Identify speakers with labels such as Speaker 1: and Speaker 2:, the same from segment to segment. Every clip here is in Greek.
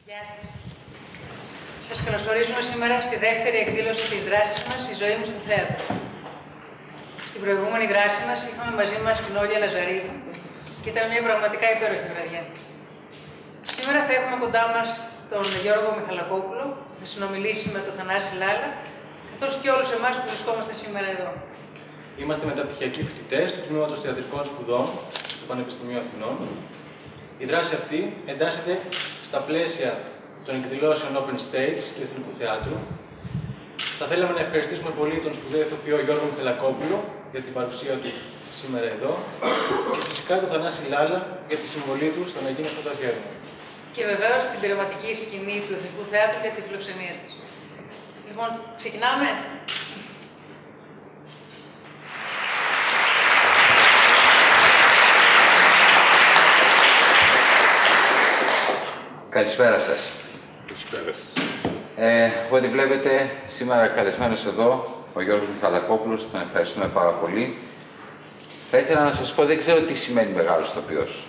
Speaker 1: Γεια σας. Σας καλωσορίζουμε σήμερα στη δεύτερη εκδήλωση της δράσης μας «Η ζωή μου στο θέατρο». Στην προηγούμενη δράση μας είχαμε μαζί μας την Όλια Λαζαρίδου και ήταν μια πραγματικά υπέροχη βραδιά. Σήμερα θα έχουμε κοντά μας τον Γιώργο Μιχαλακόπουλο, που θα συνομιλήσει με τον Θανάση Λάλα, καθώς και όλους εμάς που βρισκόμαστε σήμερα εδώ.
Speaker 2: Είμαστε μεταπτυχιακοί φοιτητές του Τμήματος Θεατρικών Σπουδών του Πανεπιστημίου Αθηνών. Η δράση αυτή εντάσσεται στα πλαίσια των εκδηλώσεων Open Stage του Εθνικού Θεάτρου. Θα θέλαμε να ευχαριστήσουμε πολύ τον σπουδαίο ηθοποιό Γιώργο Μιχαλακόπουλο για την παρουσία του σήμερα εδώ και φυσικά τον Θανάση Λάλα για τη συμβολή του στο να γίνει αυτό το αφιέρωμα.
Speaker 1: Και βεβαίως την πειραματική σκηνή του Εθνικού Θεάτρου για τη φιλοξενία της. Λοιπόν, ξεκινάμε.
Speaker 3: Καλησπέρα σας.
Speaker 4: Καλησπέρα.
Speaker 3: Ό,τι βλέπετε, σήμερα καλεσμένος εδώ, ο Γιώργος Μιχαλακόπουλος, τον ευχαριστούμε πάρα πολύ. Θα ήθελα να σας πω, δεν ξέρω τι σημαίνει μεγάλος ηθοποιός.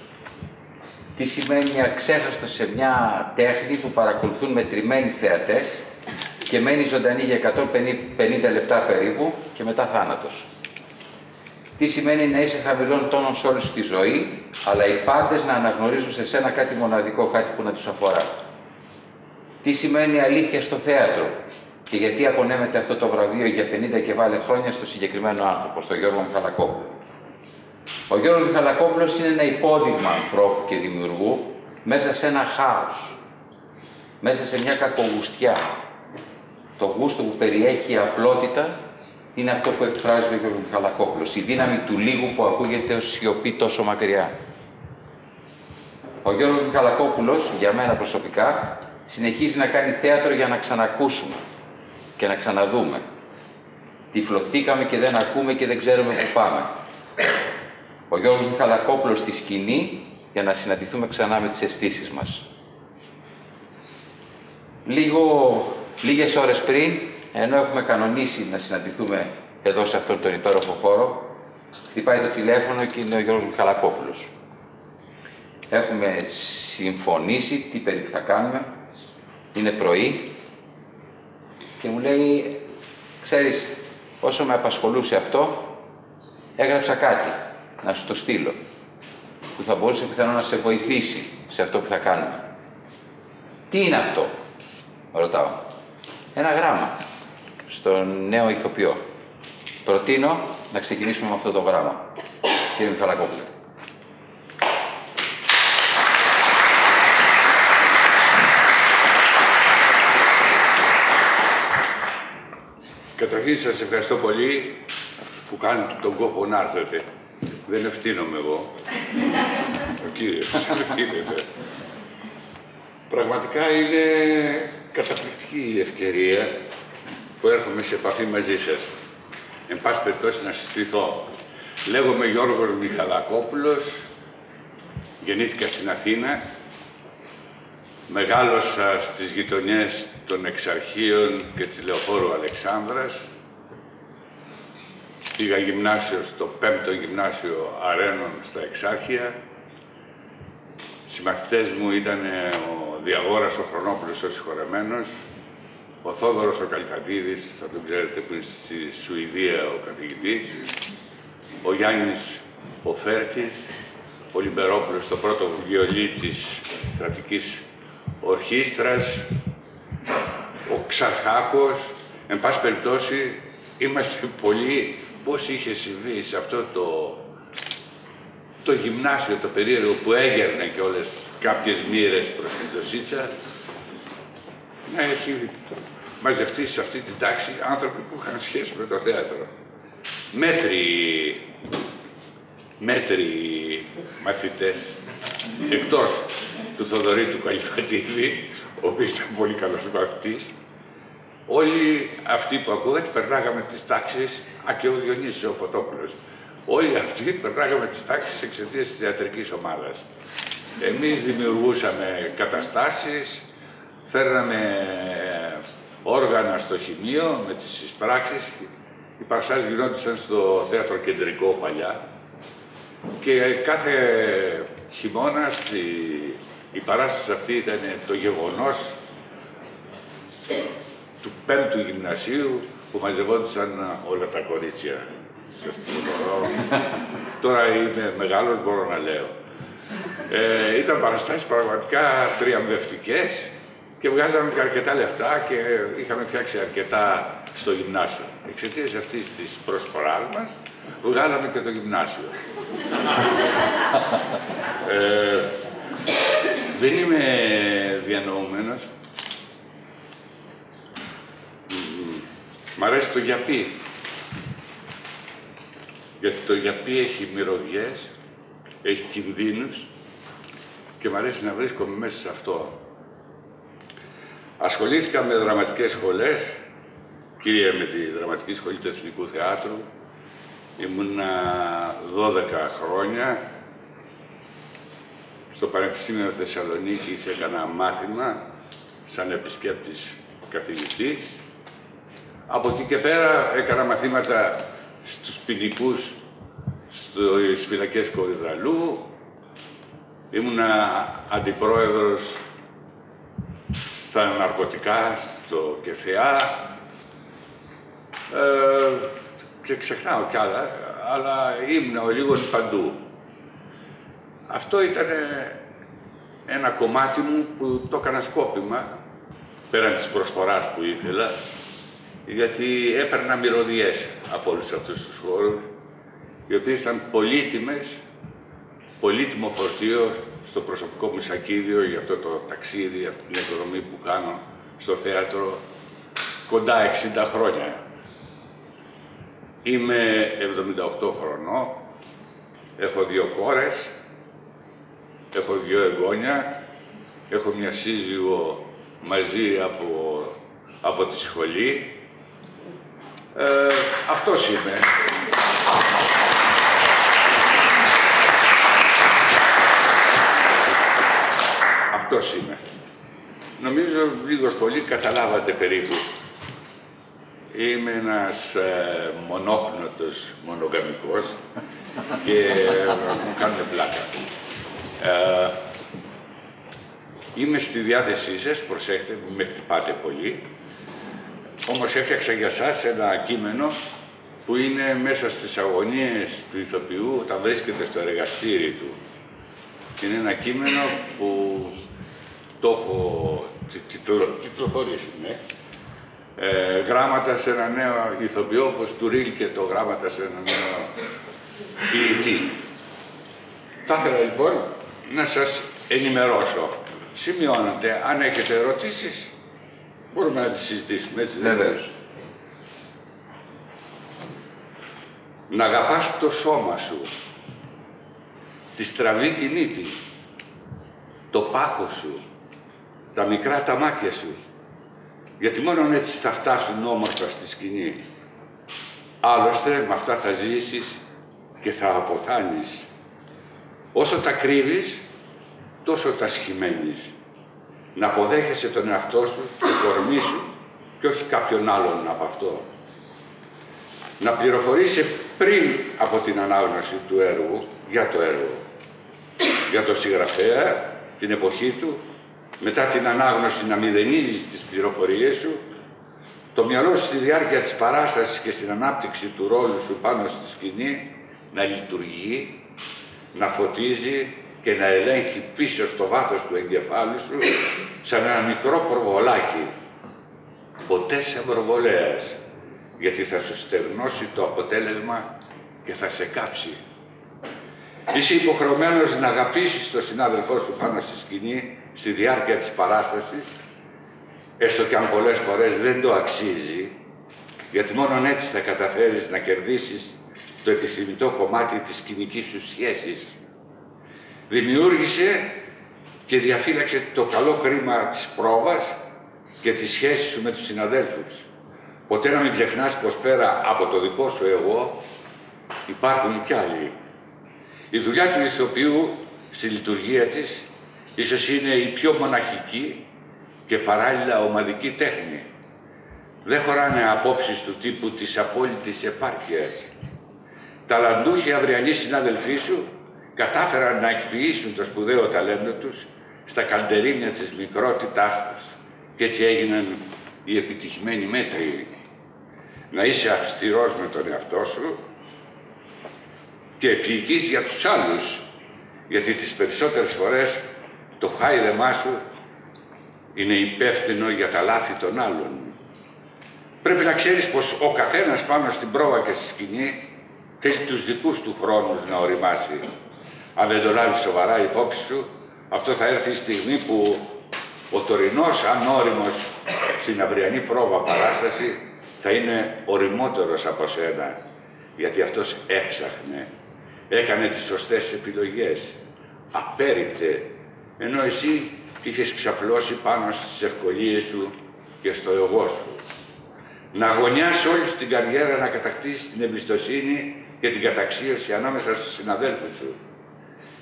Speaker 3: Τι σημαίνει αξέχαστο σε μια τέχνη που παρακολουθούν μετρημένοι θεατές και μένει ζωντανή για 150 λεπτά περίπου και μετά θάνατος. Τι σημαίνει να είσαι χαμηλών τόνων σε όλη σου τη ζωή, αλλά οι πάντες να αναγνωρίζουν σε σένα κάτι μοναδικό, κάτι που να τους αφορά. Τι σημαίνει αλήθεια στο θέατρο και γιατί απονέμεται αυτό το βραβείο για 50 και βάλε χρόνια στο συγκεκριμένο άνθρωπο, στον Γιώργο Μιχαλακόπουλο. Ο Γιώργος Μιχαλακόπουλος είναι ένα υπόδειγμα ανθρώπου και δημιουργού μέσα σε ένα χάος, μέσα σε μια κακογουστιά. Το γούστο που περιέχει η απλότητα είναι αυτό που εκφράζει ο Γιώργος Μιχαλακόπουλος, η δύναμη του λίγου που ακούγεται ως σιωπή τόσο μακριά. Ο Γιώργος Μιχαλακόπουλος, για μένα προσωπικά, συνεχίζει να κάνει θέατρο για να ξανακούσουμε και να ξαναδούμε. Τυφλωθήκαμε και δεν ακούμε και δεν ξέρουμε πού πάμε. Ο Γιώργος Μιχαλακόπουλος στη σκηνή για να ξανά με τις αισθήσεις μας. Λίγες ώρες πριν, ενώ έχουμε κανονίσει να συναντηθούμε εδώ σε αυτόν τον υπέροχο χώρο, χτυπάει το τηλέφωνο και είναι ο Γιώργος Μιχαλακόπουλος. Έχουμε συμφωνήσει τι περίπου θα κάνουμε, είναι πρωί και μου λέει, ξέρεις, όσο με απασχολούσε αυτό, έγραψα κάτι, να σου το στείλω, που θα μπορούσε πιθανόν να σε βοηθήσει σε αυτό που θα κάνουμε. Τι είναι αυτό, ρωτάω. Ένα γράμμα στον νέο ηθοποιό. Προτείνω να ξεκινήσουμε με αυτό το γράμμα. Κύριε Μιχαλακόπουλε.
Speaker 4: Καταρχήν σας ευχαριστώ πολύ που κάνετε τον κόπο να έρθετε. Δεν ευθύνομαι εγώ. Ο κύριος ευθύνεται. Πραγματικά είναι καταπληκτική η ευκαιρία που έρχομαι σε επαφή μαζί σας. Εν πάση περιπτώσει να συστηθώ. Λέγομαι Γιώργος Μιχαλακόπουλος, γεννήθηκα στην Αθήνα, μεγάλωσα στις γειτονιές των Εξαρχείων και της Λεωφόρου Αλεξάνδρας. Πήγα γυμνάσιο στο 5ο Γυμνάσιο Αρένων στα Εξάρχεια. Συμμαθητές μου ήταν ο Διαγόρας ο Χρονόπουλος ο συγχωρεμένος, ο Θόδωρος ο Καλυφαντίδης, θα τον ξέρετε που είναι στη Σουηδία ο καθηγητής, ο Γιάννης ο Φέρτης, ο Λιμπερόπουλος το πρώτο βιολί της κρατικής ορχήστρας, ο Ξαρχάκος. Εν πάση περιπτώσει, είμαστε πολλοί πώς είχε συμβεί σε αυτό το γυμνάσιο, το περίεργο που έγερνε και όλες κάποιες μοίρες προς την Δοσίτσα, να έχει μαζευτεί σε αυτή την τάξη άνθρωποι που είχαν σχέση με το θέατρο. Μέτροι μαθητές, εκτός του Θοδωρή του Καλυφαντίδη, ο οποίος ήταν πολύ καλός μαθητής. Όλοι αυτοί που ακούγατε περνάγαμε τις τάξεις, και ο Διονύσης ο Φωτόπουλος. Όλοι αυτοί περνάγαμε τις τάξεις εξαιτίας της θεατρικής ομάδας. Εμείς δημιουργούσαμε καταστάσεις, φέρναμε όργανα στο χημείο με τις εισπράξεις. Οι παραστάσεις γινόντουσαν στο θέατρο κεντρικό παλιά και κάθε χειμώνα Η παράσταση αυτή ήταν το γεγονός του 5ου γυμνασίου που μαζευόντουσαν όλα τα κορίτσια. Τώρα είμαι μεγάλος, μπορώ να λέω. Ήταν παραστάσεις πραγματικά τριαμβευτικές και βγάζαμε και αρκετά λεφτά και είχαμε φτιάξει αρκετά στο γυμνάσιο. Εξαιτίας αυτής της προσφοράς μας, βγάλαμε και το γυμνάσιο. Δεν είμαι διανοούμενος. Μ' αρέσει το γιαπί. Γιατί το γιαπί έχει μυρωδιές, έχει κινδύνους και μ' αρέσει να βρίσκομαι μέσα σε αυτό. Ασχολήθηκα με δραματικές σχολές, κυρία με τη Δραματική Σχολή του Εθνικού Θεάτρου. Ήμουνα 12 χρόνια. Στο Πανεπιστήμιο Θεσσαλονίκης έκανα μάθημα σαν επισκέπτης καθηγητής. Από εκεί και πέρα έκανα μαθήματα στους ποινικούς στις φυλακές Κορυδαλού. Ήμουνα αντιπρόεδρος στα ναρκωτικά, στο ΚΕΦΕΑ και ξεχνάω κι άλλα, αλλά ήμουν ο λίγος παντού. Αυτό ήταν ένα κομμάτι μου που το έκανα σκόπιμα, πέραν της προσφοράς που ήθελα, γιατί έπαιρνα μυρωδιές από όλους αυτούς τους χώρους, οι οποίες ήταν πολύτιμες, πολύτιμο φορτίο στο προσωπικό μου σακίδιο για αυτό το ταξίδι, αυτή την εκδρομή που κάνω στο θέατρο κοντά 60 χρόνια. Είμαι 78 χρονών, έχω 2 κόρες, έχω 2 εγγόνια, έχω μια σύζυγο μαζί από τη σχολή. Αυτός είμαι. Αυτός είμαι. Νομίζω λίγος πολύ καταλάβατε περίπου. Είμαι ένας μονόχνοτος μονογαμικός και μου κάνουν πλάκα. Είμαι στη διάθεσή σας, προσέχετε, μην με χτυπάτε πολύ. Όμως έφτιαξα για σας ένα κείμενο που είναι μέσα στις αγωνίες του ηθοποιού όταν βρίσκεται στο εργαστήρι του. Είναι ένα κείμενο που το έχω κυκλοφορήσει, ναι. Γράμματα σε ένα νέο ηθοποιό, όπως του ρίλκε το γράμματα σε ένα νέο ποιητή. Θα ήθελα λοιπόν να σας ενημερώσω. Σημειώνετε, αν έχετε ερωτήσεις, μπορούμε να τις συζητήσουμε, έτσι δεν είναι? Να αγαπάς το σώμα σου, τη στραβή τη μύτη, το πάχο σου, τα μικρά τα μάτια σου, γιατί μόνο έτσι θα φτάσουν όμορφα στη σκηνή. Άλλωστε, με αυτά θα ζήσεις και θα αποθάνεις. Όσο τα κρύβεις, τόσο τα σχημένεις. Να αποδέχεσαι τον εαυτό σου, το κορμί σου και όχι κάποιον άλλον από αυτό. Να πληροφορήσει πριν από την ανάγνωση του έργου, για το έργο, για το συγγραφέα, την εποχή του, μετά την ανάγνωση να μηδενίζεις τις πληροφορίες σου, το μυαλό σου στη διάρκεια της παράστασης και στην ανάπτυξη του ρόλου σου πάνω στη σκηνή, να λειτουργεί, να φωτίζει και να ελέγχει πίσω στο βάθος του εγκεφάλου σου σαν ένα μικρό προβολάκι. Ποτέ σε προβολέας, γιατί θα σου στεγνώσει το αποτέλεσμα και θα σε κάψει. Είσαι υποχρεωμένος να αγαπήσεις τον συνάδελφό σου πάνω στη σκηνή στη διάρκεια της παράστασης, έστω και αν πολλές φορές δεν το αξίζει, γιατί μόνο έτσι θα καταφέρεις να κερδίσεις το επιθυμητό κομμάτι της σκηνικής σου σχέσης. Δημιούργησε και διαφύλαξε το καλό κρίμα της πρόβας και τη σχέση σου με τους συναδέλφους. Ποτέ να μην ξεχνάς πως πέρα από το δικό σου εγώ υπάρχουν κι άλλοι. Η δουλειά του ηθοποιού στη λειτουργία της ίσως είναι η πιο μοναχική και παράλληλα ομαδική τέχνη. Δεν χωράνε απόψεις του τύπου της απόλυτης επάρκειας. Ταλαντούχοι αυριανοί συνάδελφοί σου κατάφεραν να εκποιήσουν το σπουδαίο ταλέντο τους στα καλντερίμια της μικρότητάς τους και έτσι έγιναν οι επιτυχημένοι μέτροι. Να είσαι αυστηρός με τον εαυτό σου και επίοικης για τους άλλους, γιατί τις περισσότερες φορές το χάιδεμά σου είναι υπεύθυνο για τα λάθη των άλλων. Πρέπει να ξέρεις πως ο καθένας πάνω στην πρόβα και στη σκηνή θέλει τους δικούς του χρόνους να οριμάσει. Αν δεν το λάβεις σοβαρά υπόψη σου, αυτό θα έρθει η στιγμή που ο τωρινός ανώριμος στην αυριανή πρόβα παράσταση θα είναι οριμότερος από σένα, γιατί αυτός έψαχνε, έκανε τις σωστές επιλογές, απέρριπτε, ενώ εσύ είχες ξαπλώσει πάνω στις ευκολίες σου και στο εγώ σου. Να αγωνιάσεις όλη την καριέρα να κατακτήσεις την εμπιστοσύνη και την καταξίωση ανάμεσα στους συναδέλφους σου.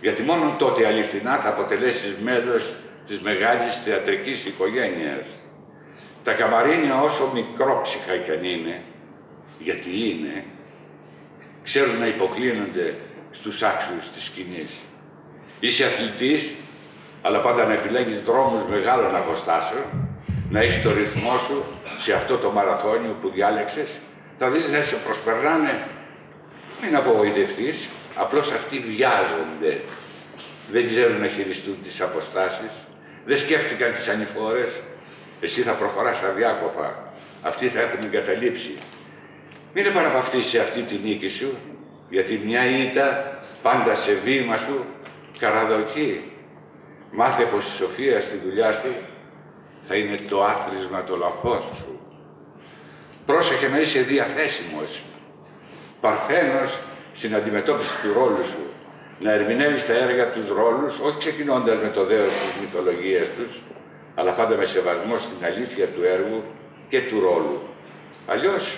Speaker 4: Γιατί μόνο τότε αληθινά θα αποτελέσεις μέλος της μεγάλης θεατρικής οικογένειας. Τα καμαρίνια, όσο μικρόψυχα κι αν είναι, γιατί είναι, ξέρουν να υποκλίνονται στους άξιους της σκηνής. Είσαι αθλητής, αλλά πάντα να επιλέγεις δρόμους μεγάλων αποστάσεων, να έχεις το ρυθμό σου σε αυτό το μαραθώνιο που διάλεξες, θα δεις να σε προσπερνάνε. Μην απογοητευτείς, απλώς αυτοί βιάζονται. Δεν ξέρουν να χειριστούν τις αποστάσεις, δεν σκέφτηκαν τις ανηφόρες. Εσύ θα προχωράς αδιάκοπα, αυτοί θα έχουν εγκαταλείψει. Μην επαναπαυθείς σε αυτή τη νίκη σου, γιατί μια ήττα πάντα σε βήμα σου καραδοκεί. Μάθε πως η σοφία στη δουλειά σου θα είναι το άθροισμα των λαθών σου. Πρόσεχε να είσαι διαθέσιμος, παρθένος στην αντιμετώπιση του ρόλου σου. Να ερμηνεύεις τα έργα τους ρόλους, όχι ξεκινώντας με το δέος της μυθολογίας τους, αλλά πάντα με σεβασμό στην αλήθεια του έργου και του ρόλου. Αλλιώς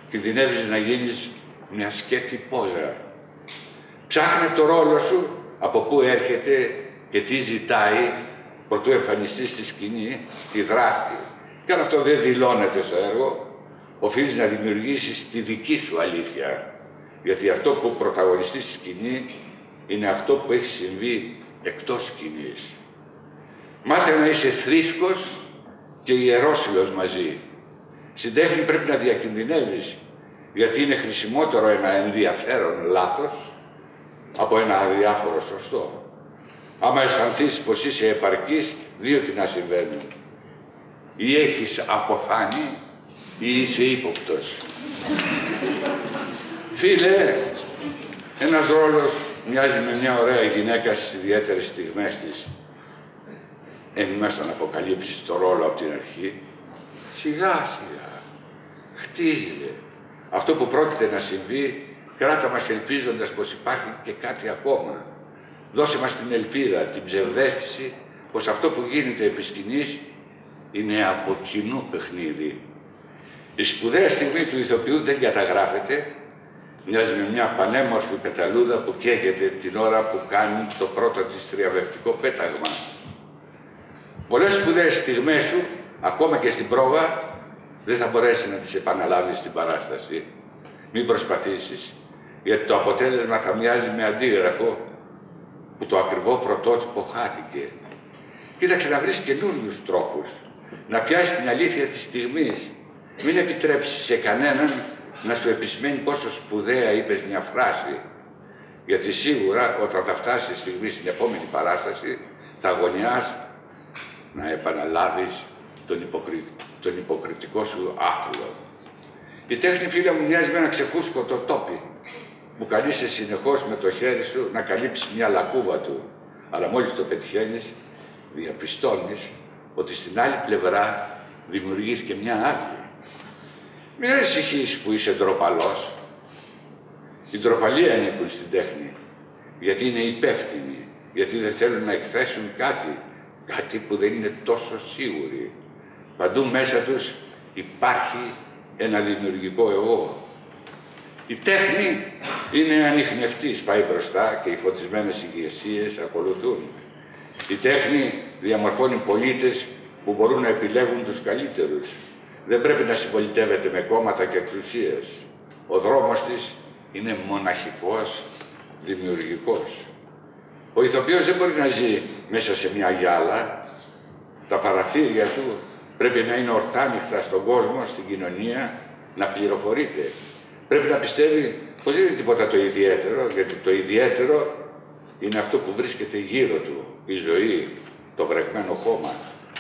Speaker 4: κινδυνεύεις να γίνεις μια σκέτη πόζα. Ψάχνε το ρόλο σου, από πού έρχεται και τι ζητάει, προτού εμφανιστεί στη σκηνή, τη δράση. Και αν αυτό δεν δηλώνεται στο έργο, οφείλεις να δημιουργήσεις τη δική σου αλήθεια. Γιατί αυτό που πρωταγωνιστεί στη σκηνή είναι αυτό που έχει συμβεί εκτός σκηνής. Μάθε να είσαι θρήσκος και ιερόσιλος μαζί. Στην τέχνη πρέπει να διακινδυνεύεις, γιατί είναι χρησιμότερο ένα ενδιαφέρον λάθος από ένα αδιάφορο σωστό. Άμα αισθανθείς πως είσαι επαρκής, δύο τι να συμβαίνει. Ή έχεις αποθάνει ή είσαι ύποπτος. Φίλε, ένας ρόλος μοιάζει με μια ωραία γυναίκα στις ιδιαίτερες στιγμές της. Μην μας τον αποκαλύψεις το ρόλο από την αρχή. Σιγά σιγά. Χτίζεται. Αυτό που πρόκειται να συμβεί, κράτα μας ελπίζοντας πως υπάρχει και κάτι ακόμα. Δώσε μας την ελπίδα, την ψευδαίσθηση, πως αυτό που γίνεται επί σκηνής είναι από κοινού παιχνίδι. Η σπουδαία στιγμή του ηθοποιού δεν καταγράφεται, μοιάζει με μια πανέμορφη πεταλούδα που καίγεται την ώρα που κάνει το πρώτο της θριαμβευτικό πέταγμα. Πολλές σπουδαίες στιγμές σου, ακόμα και στην πρόβα, δεν θα μπορέσει να τις επαναλάβεις στην παράσταση. Μην προσπαθήσεις, γιατί το αποτέλεσμα θα μοιάζει με αντίγραφο που το ακριβό πρωτότυπο χάθηκε. Κοίταξε να βρεις καινούριους τρόπους, να πιάσεις την αλήθεια της στιγμής. Μην επιτρέψεις σε κανέναν να σου επισημαίνει πόσο σπουδαία είπες μια φράση, γιατί σίγουρα όταν θα φτάσει η στιγμή στην επόμενη παράσταση θα αγωνιάς να επαναλάβεις τον υποκριτικό σου άθλο. Η τέχνη, φίλε μου, μοιάζει με ένα ξεχούσκωτο τόπι που καλείσαι συνεχώς με το χέρι σου να καλύψεις μια λακκούβα του. Αλλά μόλις το πετυχαίνεις, διαπιστώνεις ότι στην άλλη πλευρά δημιουργείς και μια άλλη. Μην ανησυχείς που είσαι ντροπαλός. Οι ντροπαλοί ανήκουν στην τέχνη, γιατί είναι υπεύθυνοι, γιατί δεν θέλουν να εκθέσουν κάτι που δεν είναι τόσο σίγουροι. Παντού μέσα τους υπάρχει ένα δημιουργικό εγώ. Η τέχνη είναι ανιχνευτής, πάει μπροστά και οι φωτισμένες ηγεσίες ακολουθούν. Η τέχνη διαμορφώνει πολίτες που μπορούν να επιλέγουν τους καλύτερους. Δεν πρέπει να συμπολιτεύεται με κόμματα και εξουσίες. Ο δρόμος της είναι μοναχικός, δημιουργικός. Ο ηθοποιός δεν μπορεί να ζει μέσα σε μια γυάλα. Τα παραθύρια του πρέπει να είναι ορθά ανοιχτά στον κόσμο, στην κοινωνία, να πληροφορείται. Πρέπει να πιστεύει πως δεν είναι τίποτα το ιδιαίτερο, γιατί το ιδιαίτερο είναι αυτό που βρίσκεται γύρω του. Η ζωή, το βρεγμένο χώμα,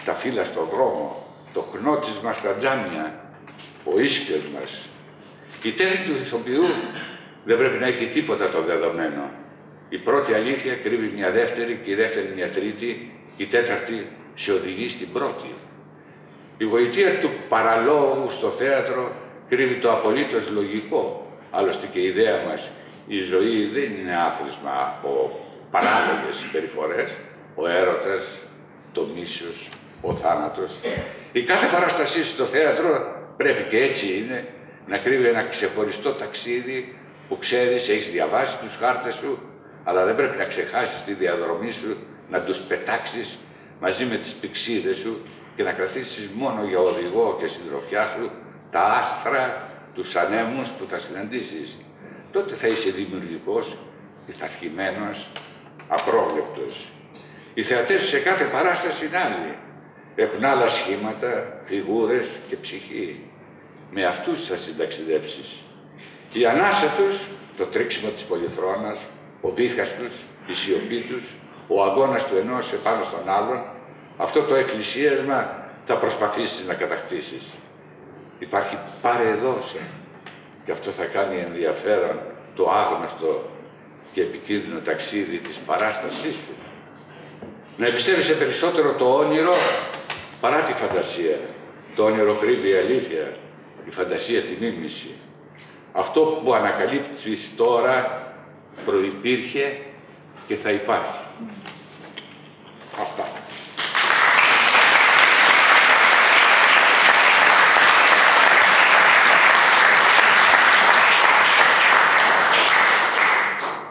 Speaker 4: τα φύλλα στον δρόμο, το χνότσισμα στα τζάμια, ο ίσκιος μας. Η τέχνη του ηθοποιού δεν πρέπει να έχει τίποτα το δεδομένο. Η πρώτη αλήθεια κρύβει μια δεύτερη και η δεύτερη μια τρίτη, η τέταρτη σε οδηγεί στην πρώτη. Η γοητεία του παραλόγου στο θέατρο κρύβει το απολύτως λογικό. Άλλωστε και η ιδέα μας, η ζωή δεν είναι άθροισμα από παράλογες συμπεριφορές, ο έρωτας, το μίσος, ο θάνατος. Η κάθε παράστασή στο θέατρο πρέπει, και έτσι είναι, να κρύβει ένα ξεχωριστό ταξίδι που ξέρεις, έχεις διαβάσει τους χάρτες σου, αλλά δεν πρέπει να ξεχάσεις τη διαδρομή σου, να τους πετάξεις μαζί με τις πηξίδες σου και να κρατήσεις μόνο για οδηγό και συντροφιά σου τα άστρα, τους ανέμους που θα συναντήσεις. Τότε θα είσαι δημιουργικός, πειθαρχημένος, απρόβλεπτος. Οι θεατές σε κάθε παράσταση είναι άλλοι. Έχουν άλλα σχήματα, φιγούρες και ψυχή. Με αυτούς θα συνταξιδέψεις. Η ανάσα τους, το τρίξιμο της πολυθρόνας, ο βήχας τους, η σιωπή τους, ο αγώνας του ενός επάνω στον άλλον, αυτό το εκκλησίασμα θα προσπαθήσεις να κατακτήσεις. Υπάρχει παρεδόσα και αυτό θα κάνει ενδιαφέρον το άγνωστο και επικίνδυνο ταξίδι της παράστασής σου. Να εμπιστεύεσαι περισσότερο το όνειρο παρά τη φαντασία. Το όνειρο κρύβει η αλήθεια, η φαντασία τη μίμηση. Αυτό που ανακαλύπτεις τώρα προϋπήρχε και θα υπάρχει. Αυτά.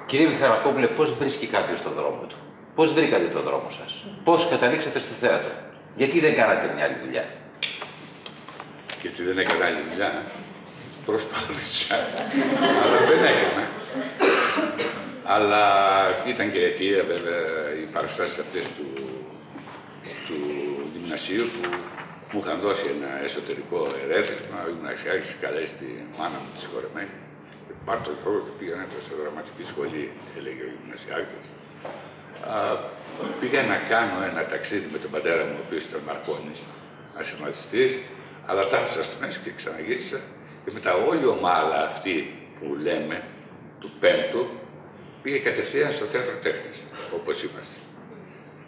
Speaker 3: Κύριε Μιχαλακόπουλε, πώς βρίσκει κάποιος τον δρόμο του? Πώς βρήκατε τον δρόμο σας? Πώς καταλήξατε στο θέατρο? Γιατί δεν κάνατε μια άλλη δουλειά?
Speaker 4: Γιατί δεν έκανα άλλη δουλειά. Προσπάθησα, αλλά δεν έκανα. Αλλά ήταν και αιτία βέβαια οι παραστάσεις αυτές του γυμνασίου που μου είχαν δώσει ένα εσωτερικό ερέθισμα. Ήμουν έχει καλέσει τη μάνα μου τη συγχωρεμένη. Πάρ' το χώρο και πήγαινα σε δραματική σχολή, έλεγε ο γυμνασιάρχης. Πήγα να κάνω ένα ταξίδι με τον πατέρα μου, ο οποίος ήταν Μαρκώνης, ασηματιστής, αλλά τα άφησα στη μέση και ξαναγύρισα. Και μετά όλη η ομάδα αυτή που λέμε, του Πέμπτου, πήγε κατευθείαν στο θέατρο τέχνης, όπως είμαστε.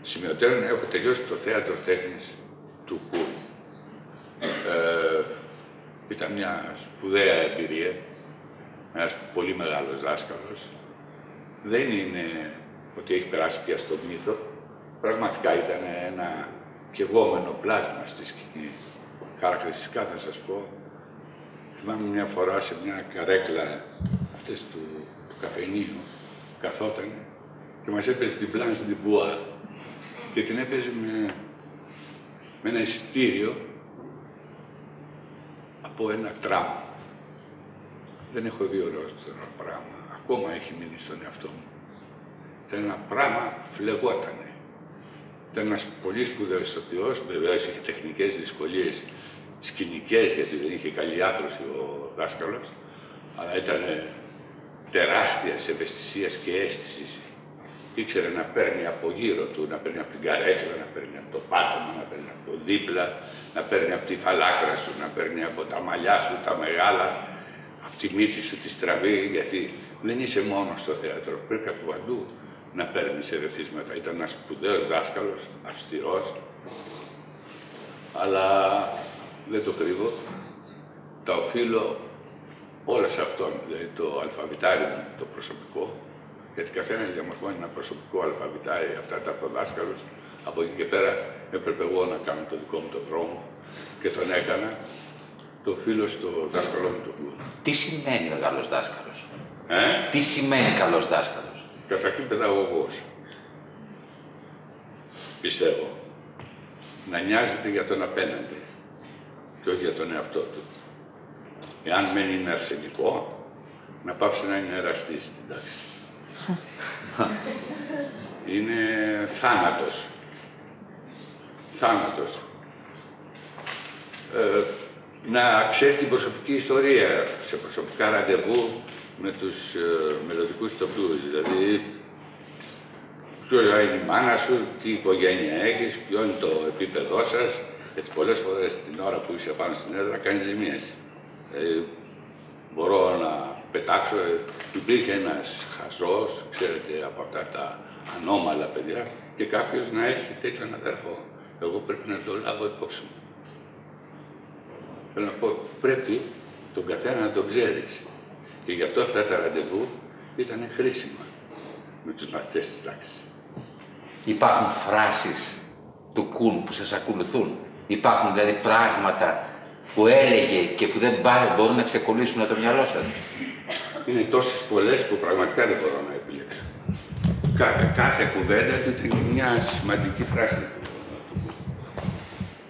Speaker 4: Σημειωτέρων, έχω τελειώσει το θέατρο τέχνης του Κούρ. Ήταν μια σπουδαία εμπειρία, ένας πολύ μεγάλος δάσκαλος. Δεν είναι ότι έχει περάσει πια στον μύθο. Πραγματικά ήταν ένα κεγόμενο πλάσμα στη σκηνή. Χαρακτηριστικά θα σας πω. Θυμάμαι μια φορά σε μια καρέκλα αυτές του καφενείου, καθόταν και μας έπαιζε την Blanche de Bois και την έπαιζε με ένα εισιτήριο από ένα τραμ. Δεν έχω δει ωραιότερο πράγμα. Ακόμα έχει μείνει στον εαυτό μου. Ήταν ένα πράγμα που φλεγότανε. Ήταν ένας πολύ σπουδαίος ηθοποιός, βεβαίως είχε τεχνικές δυσκολίες σκηνικές, γιατί δεν είχε καλή άθρωση ο δάσκαλος, αλλά ήταν τεράστιας ευαισθησίας και αίσθησης. Ήξερε να παίρνει από γύρω του, να παίρνει από την καρέκλα, να παίρνει από το πάτωμα, να παίρνει από το δίπλα, να παίρνει από τη φαλάκρα σου, να παίρνει από τα μαλλιά σου, τα μεγάλα, από τη μύτη σου τη στραβή, γιατί δεν είσαι μόνο στο θέατρο, πρέπει από παντού να παίρνεις ερεθίσματα. Ήταν ένας σπουδαίος δάσκαλος, αυστηρός, αλλά δεν το κρύβω, τα οφείλω όλα σε αυτόν, δηλαδή το αλφαβητάρι μου, το προσωπικό, γιατί καθένας διαμορφώνει ένα προσωπικό αλφαβητάρι, αυτά τα προδάσκαλους. Από εκεί και πέρα έπρεπε εγώ να κάνω το δικό μου το δρόμο και τον έκανα, το οφείλω στο δάσκαλό μου το Κούρ.
Speaker 3: Τι σημαίνει μεγάλος δάσκαλος? Τι σημαίνει καλός δάσκαλος?
Speaker 4: Καταρχήν παιδαγωγός. Πιστεύω. Να νοιάζεται για τον απέναντι και όχι για τον εαυτό του. Εάν μένει είναι αρσενικό, να πάψει να είναι εραστής στην τάξη. είναι θάνατος. Θάνατος. Να ξέρει την προσωπική ιστορία, σε προσωπικά ραντεβού με τους μελλοντικούς ηθοποιούς. Δηλαδή, ποιο είναι η μάνα σου, τι οικογένεια έχεις, ποιο είναι το επίπεδό σας, γιατί πολλές φορές την ώρα που είσαι πάνω στην έδρα κάνεις ζημίες. Μπορώ να πετάξω, υπήρχε ένας χαζός, ξέρετε, από αυτά τα ανώμαλα παιδιά, και κάποιος να έχει τέτοιον αδερφό. Εγώ πρέπει να το λάβω υπόψη μου. Θέλω να πω, πρέπει τον καθένα να τον ξέρεις. Και γι' αυτό αυτά τα ραντεβού ήταν χρήσιμα με τους μαθητές της τάξης.
Speaker 3: Υπάρχουν φράσεις του Κουν που σας ακολουθούν. Υπάρχουν δηλαδή πράγματα που έλεγε και που δεν μπορούν να ξεκολλήσουν από το μυαλό σας.
Speaker 4: Είναι τόσες πολλές που πραγματικά δεν μπορώ να επιλέξω. Κάθε κουβέντα του ήταν μια σημαντική φράση.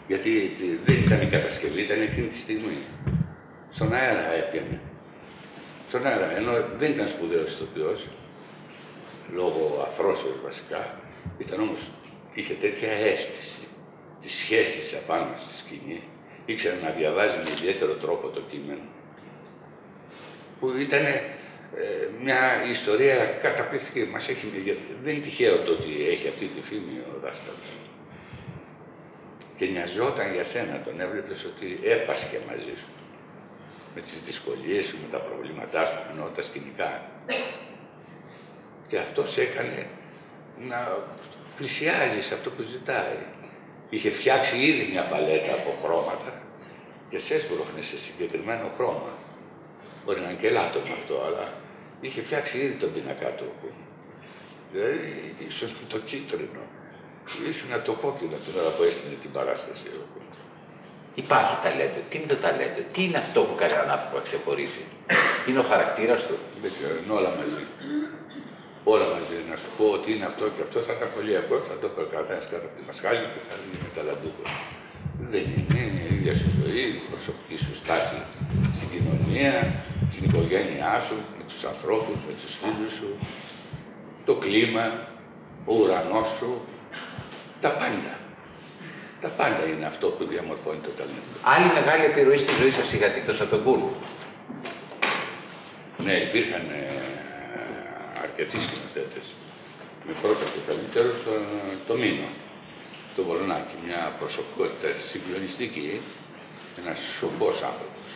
Speaker 4: Γιατί δεν ήταν η κατασκευή, ήταν εκείνη τη στιγμή. Στον αέρα έπιανε. Στον αέρα, ενώ δεν ήταν σπουδαίος ηθοποιός, λόγω αφρόσεως βασικά, ήταν όμως, είχε τέτοια αίσθηση της σχέσης απάνω στη σκηνή, ήξερε να διαβάζει με ιδιαίτερο τρόπο το κείμενο, που ήταν μια ιστορία καταπληκτική. Δεν είναι τυχαίο το ότι έχει αυτή τη φήμη ο δάσκαλος. Και νοιαζόταν για σένα, τον έβλεπες ότι έπασχε μαζί σου. Με τις δυσκολίες σου, με τα προβλήματά σου, ενώ τα σκηνικά. Και αυτός έκανε να πλησιάζεις αυτό που ζητάει. Είχε φτιάξει ήδη μια παλέτα από χρώματα και σε έσπρωχνε σε συγκεκριμένο χρώμα. Μπορεί να είναι και λάτωμα αυτό, αλλά είχε φτιάξει ήδη τον πίνακά του. Δηλαδή, ίσως το κίτρινο, ήσουν το κόκκινο την ώρα που έστειλε την παράσταση.
Speaker 3: Υπάρχει ταλέντο. Τι είναι το ταλέντο, τι είναι αυτό που κάνει έναν άνθρωπο να ξεχωρίσει. Είναι ο χαρακτήρας του.
Speaker 4: Δεν ξέρω, είναι όλα μαζί. Όλα μαζί. Να σου πω ότι είναι αυτό και αυτό θα ήταν πολύ εύκολο. Θα το περκαθένας κάτω από τη μασχάλη και θα είναι ταλαντούχο. Δεν είναι. Είναι η ίδια σου ζωή, στην προσωπική σου στάση στην κοινωνία, στην οικογένειά σου, με τους ανθρώπους, με τους φίλους σου, το κλίμα, ο ουρανός σου, τα πάντα. Τα πάντα είναι αυτό που διαμορφώνει το ταλέντο.
Speaker 3: Άλλη μεγάλη επιρροή στη ζωή σας είχατε εκτός από τον Κουν.
Speaker 4: Ναι, υπήρχαν αρκετοί σκηνοθέτες. Με πρώτο και καλύτερο το Μίνο, το Βολονάκι, μια προσωπικότητα συγκλονιστική, ένας σοφός άνθρωπος,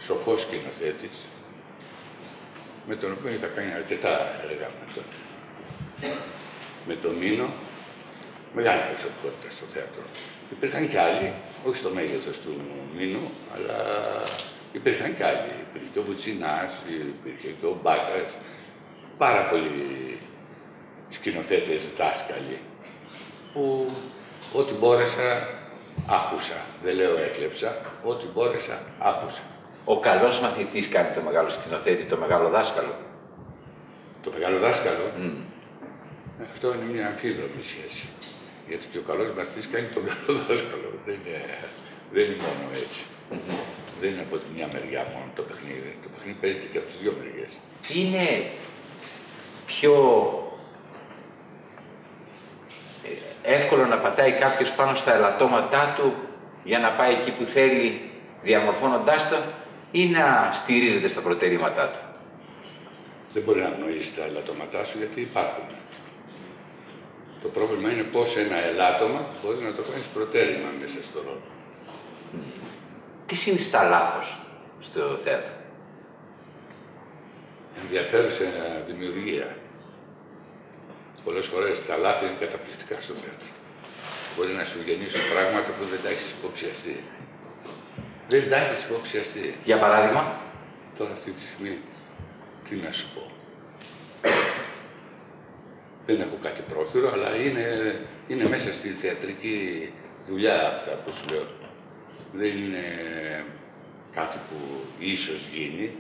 Speaker 4: σοφός σκηνοθέτης, με τον οποίο είχα κάνει αρκετά έργα με το Μίνο, μεγάλη προσωπικότητα στο θέατρο. Υπήρχαν κι άλλοι, όχι στο μέγεθος του Μίνου, αλλά υπήρχαν κι άλλοι. Υπήρχε και ο Βουτσινάς, υπήρχε και ο Μπάκας, πάρα πολλοί σκηνοθέτες, δάσκαλοι, που ό,τι μπόρεσα, άκουσα. Δεν λέω έκλεψα, ό,τι μπόρεσα, άκουσα.
Speaker 3: Ο καλός μαθητής κάνει το μεγάλο σκηνοθέτη, το μεγάλο δάσκαλο.
Speaker 4: Το μεγάλο δάσκαλο, αυτό είναι μια αμφίδρομη σχέση. Γιατί και ο καλός μαθητής κάνει τον καλό δάσκαλο. Δεν είναι μόνο έτσι. Δεν είναι από τη μια μεριά μόνο το παιχνίδι. Το παιχνίδι παίζεται και από τις δύο μεριές.
Speaker 3: Είναι πιο εύκολο να πατάει κάποιος πάνω στα ελαττώματά του για να πάει εκεί που θέλει, διαμορφώνοντάς το, ή να στηρίζεται στα προτερήματά του.
Speaker 4: Δεν μπορεί να γνωρίσει τα ελαττώματά σου γιατί υπάρχουν. Το πρόβλημα είναι πώς ένα ελάττωμα μπορεί να το κάνεις προτέρημα μέσα στο ρόλο.
Speaker 3: Τι συνιστά λάθος στο θέατρο?
Speaker 4: Ενδιαφέρουσα δημιουργία. Πολλές φορές τα λάθη είναι καταπληκτικά στο θέατρο. Μπορεί να σου γεννήσουν πράγματα που δεν τα έχεις υποψιαστεί. Δεν τα έχεις υποψιαστεί.
Speaker 3: Για παράδειγμα?
Speaker 4: Τώρα αυτή τη στιγμή, τι να σου πω. Δεν έχω κάτι πρόχειρο, αλλά είναι μέσα στη θεατρική δουλειά αυτά που σου λέω. Δεν είναι κάτι που ίσως γίνει.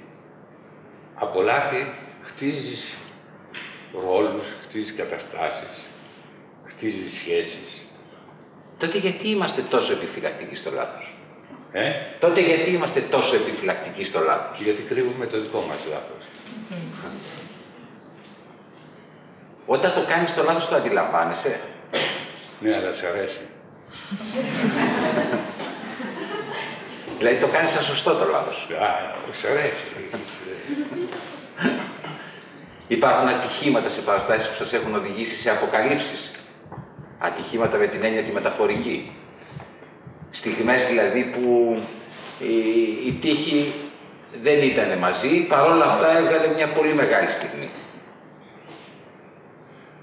Speaker 4: Από λάθη χτίζεις ρόλους, χτίζεις καταστάσεις, χτίζεις σχέσεις.
Speaker 3: Τότε γιατί είμαστε τόσο επιφυλακτικοί στο λάθος?
Speaker 4: Τότε
Speaker 3: γιατί είμαστε τόσο επιφυλακτικοί στο λάθος?
Speaker 4: Γιατί κρύβουμε το δικό μας λάθος.
Speaker 3: Όταν το κάνεις το λάθος, το αντιλαμβάνεσαι?
Speaker 4: Ναι, αλλά σ' αρέσει.
Speaker 3: Δηλαδή το κάνεις σαν σωστό το λάθος.
Speaker 4: Σ' αρέσει.
Speaker 3: Υπάρχουν ατυχήματα σε παραστάσεις που σας έχουν οδηγήσει σε αποκαλύψεις. Ατυχήματα με την έννοια τη μεταφορική. Στιγμές δηλαδή που η τύχη δεν ήταν μαζί, παρόλα αυτά έβγαλε μια πολύ μεγάλη στιγμή.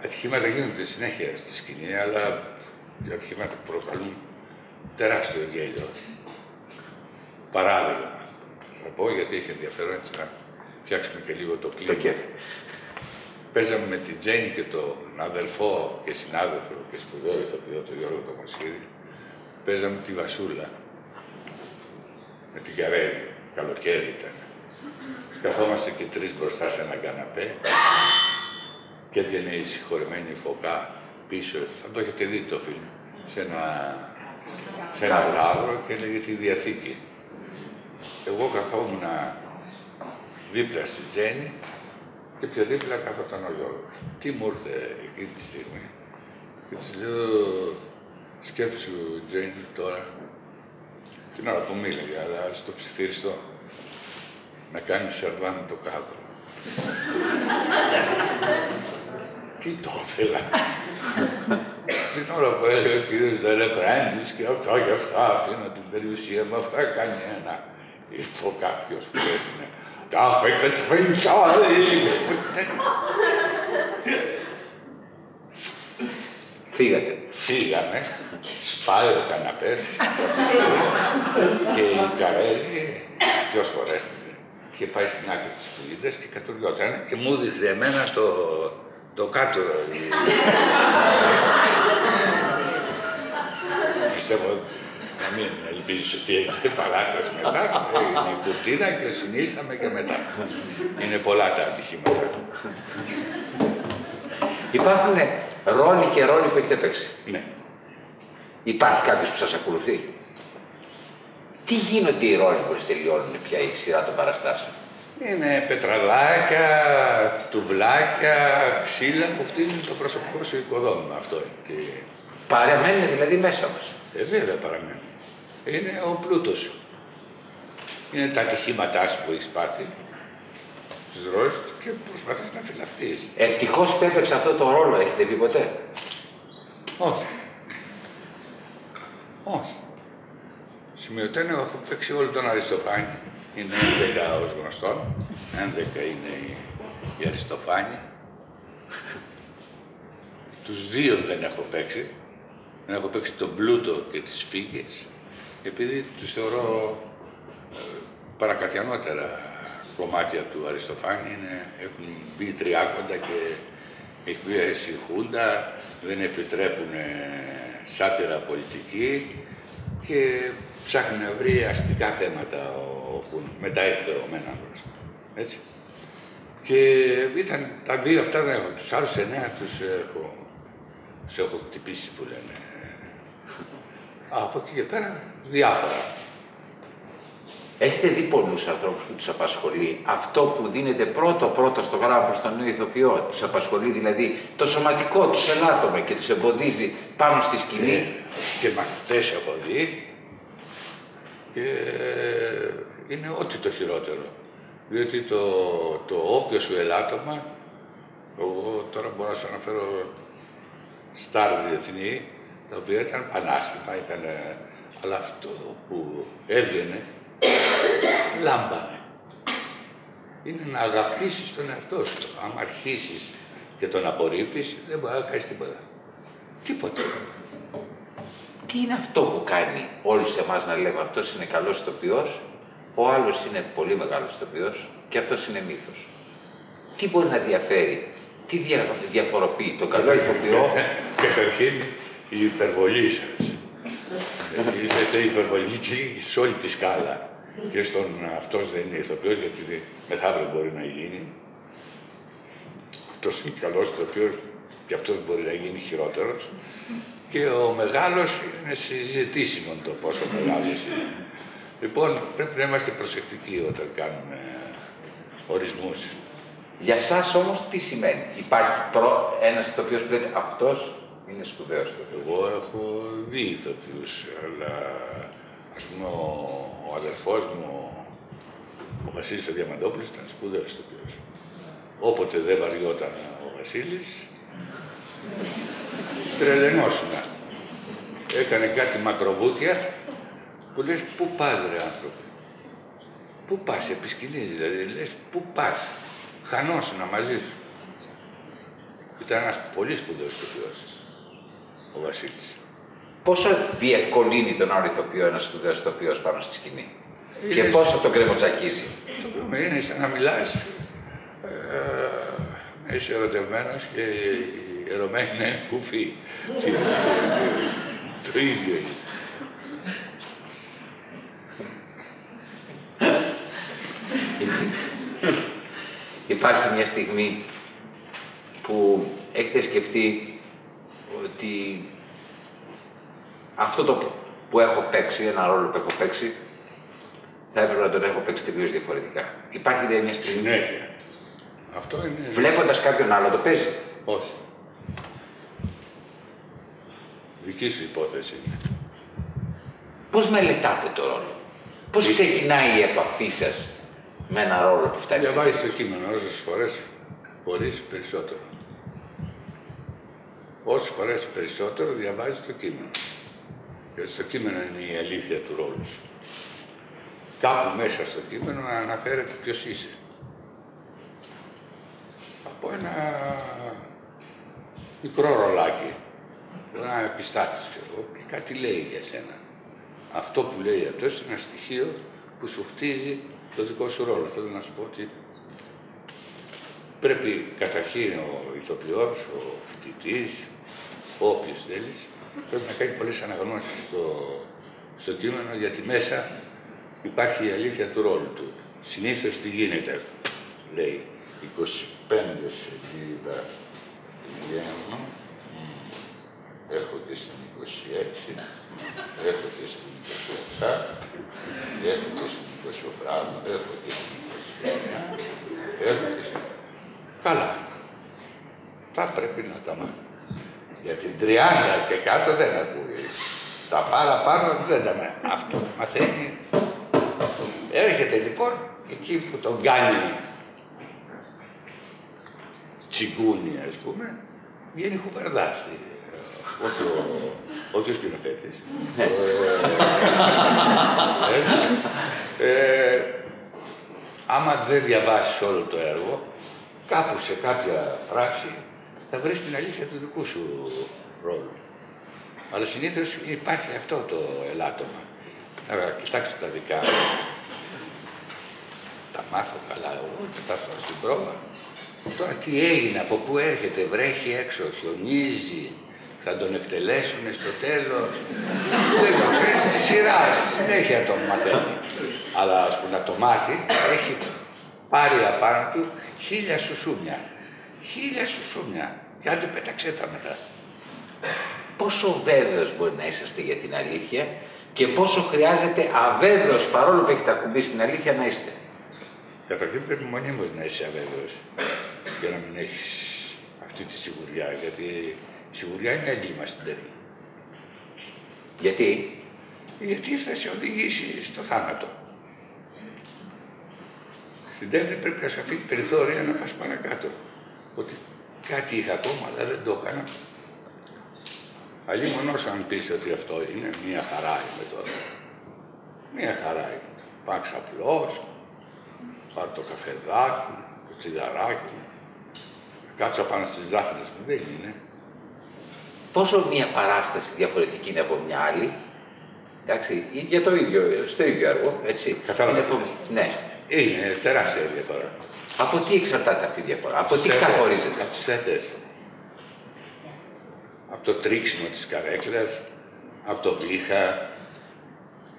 Speaker 4: Ατυχήματα γίνονται συνέχεια στη σκηνή, αλλά οι ατυχήματα που προκαλούν τεράστιο γέλιο. Παράδειγμα, θα πω γιατί έχει ενδιαφέρον έτσι να φτιάξουμε και λίγο το κλίμα. Παίζαμε με την Τζέννη και τον αδελφό και συνάδελφο και σπουδαίο ηθοποιό, τον Γιώργο τον Μασχίδη. Παίζαμε τη Βασούλα με την Καρέλη. Καλοκαίρι ήταν. Καθόμαστε και τρεις μπροστά σε έναν καναπέ και έβγαινε η συγχωρεμένη Φωκά πίσω. Θα το έχετε δει το φιλμ. Σε ένα γάδρο και έλεγε τη Διαθήκη. Εγώ καθόμουν δίπλα στη Τζέννη και πιο δίπλα καθόταν ο Γιώργος. Τι μου ήρθε εκείνη τη στιγμή. Και της λέω, σκέψου Τζέννη τώρα, την ώρα που μίλαγε, αλλά στο ψιθυριστό, να κάνει σαρδάμι το κάδρο. Τι το ήθελα. Την ώρα που έλεγε ο κύριος Δελεπρέντης και αυτά και αυτά, αφήνω την περιουσία μου, αυτά κάνει ένα. Ήρθε κάποιος που έστεινε. Τα έχετε τριντζάρι.
Speaker 3: Φύγατε.
Speaker 4: Φύγαμε, σπάει ο καναπές και η Καρέλη δυο φορές και πάει στην άκρη της κουβίντας και κατουριόταν και μου δείχνει εμένα το κάτωρο. Πιστεύω να μην ελπίζεις ότι έγινε παράσταση μετά, έγινε η κουρτίνα και συνήλθαμε και μετά. Είναι πολλά τα ατυχήματα.
Speaker 3: Υπάρχουν ρόλοι και ρόλοι που έχετε παίξει.
Speaker 4: Ναι.
Speaker 3: Υπάρχει κάποιος που σας ακολουθεί? Τι γίνονται οι ρόλοι που τελειώνουν πια η σειρά των παραστάσεων?
Speaker 4: Είναι πετραδάκια, τουβλάκια, ξύλα που χτίζουν το προσωπικό σου οικοδόμημα. Αυτό είναι. Και...
Speaker 3: Παραμένουν δηλαδή μέσα μας.
Speaker 4: Βέβαια παραμένουν. Είναι ο πλούτος σου. Είναι τα ατυχήματά σου που έχεις πάθει στους ρόλους και προσπαθείς να φυλαχθείς.
Speaker 3: Ευτυχώς που έπαιξε αυτό το ρόλο, έχετε πει ποτέ?
Speaker 4: Όχι. Όχι. Σημειωτέν, έχω παίξει όλο τον Αριστοφάνη. Είναι 11 ως γνωστόν. 11 είναι η Αριστοφάνη. Τους δύο δεν έχω παίξει. Δεν έχω παίξει τον πλούτο και τις φύγες. Επειδή τους θεωρώ παρακατιανότερα κομμάτια του Αριστοφάνη. Έχουν μπει τριάκοντα και έχει μπει η Χούντα, δεν επιτρέπουν σάτυρα πολιτική και ψάχνει να βρει αστικά θέματα όπου μετά ήρθε ο Μέναλος. Έτσι. Και ήταν τα δύο αυτά, δεν έχω. Τους άλλους 9 τους έχω χτυπήσει που λένε. Από εκεί και πέρα διάφορα.
Speaker 3: Έχετε δει πολλούς ανθρώπους που τους απασχολεί αυτό που δίνεται πρώτο στο γράμμα προς τον νέο ηθοποιό? Τους απασχολεί δηλαδή το σωματικό, τους ελάττωμε και τους εμποδίζει πάνω στη σκηνή.
Speaker 4: Και μαθητές έχω δει και είναι ό,τι το χειρότερο. Διότι το όποιο σου ελάττωμα, εγώ τώρα μπορώ να σας αναφέρω στάρ διεθνή, τα οποία ήταν πανάσχημα, αλλά αυτό που έβγαινε λάμπανε. Είναι να αγαπήσεις τον εαυτό σου. Αν αρχίσεις και τον απορρίπτεις, δεν μπορεί να κάνεις τίποτα. Τίποτα.
Speaker 3: Τι είναι αυτό που κάνει όλους εμάς να λέμε αυτός είναι καλός ηθοποιός, ο άλλος είναι πολύ μεγάλος ηθοποιός και αυτός είναι μύθος? Τι μπορεί να διαφέρει, τι διαφοροποιεί τον καλό ηθοποιό?
Speaker 4: Καταρχήν η υπερβολή σας. Είστε υπερβολικοί σε όλη τη σκάλα. Και στον αυτός δεν είναι ηθοποιός, γιατί μεθαύριο μπορεί να γίνει. Αυτός είναι καλός ηθοποιός και αυτός μπορεί να γίνει χειρότερος. Και ο μεγάλος είναι συζητήσιμο το πόσο μεγάλος είναι. Λοιπόν, πρέπει να είμαστε προσεκτικοί όταν κάνουμε ορισμούς.
Speaker 3: Για εσάς όμως τι σημαίνει? Υπάρχει ένας ηθοποιός που λέτε αυτός είναι σπουδαίος?
Speaker 4: Εγώ έχω δει ηθοποιούς, αλλά ας πούμε ο αδερφός μου, ο Βασίλης ο Διαμαντόπουλος, ήταν σπουδαίος ηθοποιός. Όποτε δεν βαριόταν ο Βασίλης, τρελαινόσουνα. Έκανε κάτι μακροβούτια που λες πού πας ρε άνθρωποι. Πού πας, επί σκηνής δηλαδή, λες πού πας. Χανόσουνα μαζί σου. Ήταν ένας πολύ σπουδαίος ηθοποιός, ο Βασίλης.
Speaker 3: Πόσο διευκολύνει τον άλλο ηθοποιό ένας σπουδαίος ηθοποιός πάνω στη σκηνή? Και πόσο τον κρεμοτσακίζει?
Speaker 4: Είναι σαν να μιλάς, είσαι ερωτευμένος και η ερωμένη είναι κουφή. Το ίδιο είναι.
Speaker 3: Υπάρχει μια στιγμή που έχετε σκεφτεί ότι αυτό το που έχω παίξει, ένα ρόλο που έχω παίξει, θα έπρεπε να τον έχω παίξει τελείως διαφορετικά? Υπάρχει δηλαδή μια στιγμή?
Speaker 4: Συνέχεια. Αυτό είναι...
Speaker 3: Βλέποντας κάποιον άλλο το παίζει?
Speaker 4: Όχι. Δική σου υπόθεση είναι.
Speaker 3: Πώς μελετάτε το ρόλο? Πώς ξεκινάει η επαφή σας με ένα ρόλο που φτάνει?
Speaker 4: Διαβάζεις το κείμενο όσες φορές μπορείς περισσότερο. Όσες φορές περισσότερο διαβάζεις το κείμενο. Γιατί στο κείμενο είναι η αλήθεια του ρόλου σου. Κάπου μέσα στο κείμενο αναφέρεται ποιος είσαι. Από ένα μικρό ρολάκι, ένα επιστάτης, ξέρω, και κάτι λέει για σένα. Αυτό που λέει αυτός είναι ένα στοιχείο που σου χτίζει το δικό σου ρόλο. Θέλω να σου πω ότι πρέπει καταρχήν ο ηθοποιός, ο φοιτητής, όποιος θέλεις, πρέπει να κάνει πολλές αναγνώσεις στο κείμενο, γιατί μέσα υπάρχει η αλήθεια του ρόλου του. Συνήθως τι γίνεται, λέει, 25 σελίδα πηγαίνω, έχω και στην 26, έχω και στην 27, έχω και στην 28, έχω και στην 29, έχω και στην... Καλά. Τα πρέπει να τα μάθει. Για την 30 και κάτω δεν ακούει. Τα παραπάνω δεν τα μάθει. Αυτό μαθαίνει. Έρχεται λοιπόν εκεί που τον κάνει τσιγκούνι, ας πούμε, βγαίνει χουβερδάς. Όχι ο σκηνοθέτης. Άμα δεν διαβάσεις όλο το έργο, κάπου σε κάποια φράση θα βρεις την αλήθεια του δικού σου ρόλου. Αλλά συνήθως υπάρχει αυτό το ελάττωμα. Κοιτάξτε τα δικά μου. Τα μάθω καλά εγώ και θα έρθω στην πρόβα. Τώρα τι έγινε, από πού έρχεται, βρέχει έξω, χιονίζει, θα τον εκτελέσουν στο τέλος. Δεν το ξέρεις, στη σειρά, συνέχεια τον μαθαίνει. Αλλά ας πούμε να το μάθει, έχει πάρει απάνω του 1000 σουσούμια. 1000 σουσούμια. Και άντε πέταξέ τα μετά.
Speaker 3: Πόσο βέβαιος μπορεί να είσαστε για την αλήθεια και πόσο χρειάζεται αβέβαιος, παρόλο που έχετε ακουμπήσει την αλήθεια, να είστε?
Speaker 4: Καταρχήν πρέπει μονίμως να είσαι αβέβαιος για να μην έχεις αυτή τη σιγουριά, γιατί η σιγουριά είναι έγκλημα στην τέχνη.
Speaker 3: Γιατί?
Speaker 4: Γιατί θα σε οδηγήσει στο θάνατο. Στην τέχνη πρέπει να σου αφήνει περιθώρια να πας παρακάτω. Ότι κάτι είχα ακόμα, αλλά δεν το έκανα. Αλλήμον όσο αν πεις ότι αυτό είναι, μία χαρά είμαι τώρα. Μία χαρά είμαι. Πάω ξαπλώς, πάρω το καφεδάκι, το τσιγαράκι μου, κάτσω πάνω στις δάφνες μου, δεν είναι.
Speaker 3: Πόσο μία παράσταση διαφορετική είναι από μια άλλη, εντάξει, για το ίδιο, στο ίδιο έργο, έτσι.
Speaker 4: Κατάλαβα.
Speaker 3: Ναι.
Speaker 4: Είναι τεράστια διαφορά.
Speaker 3: Από τι εξαρτάται αυτή η διαφορά, από τι καθορίζεται?
Speaker 4: Από τις θέτες. Από το τρίξιμο της καρέκλας, από το βήχα.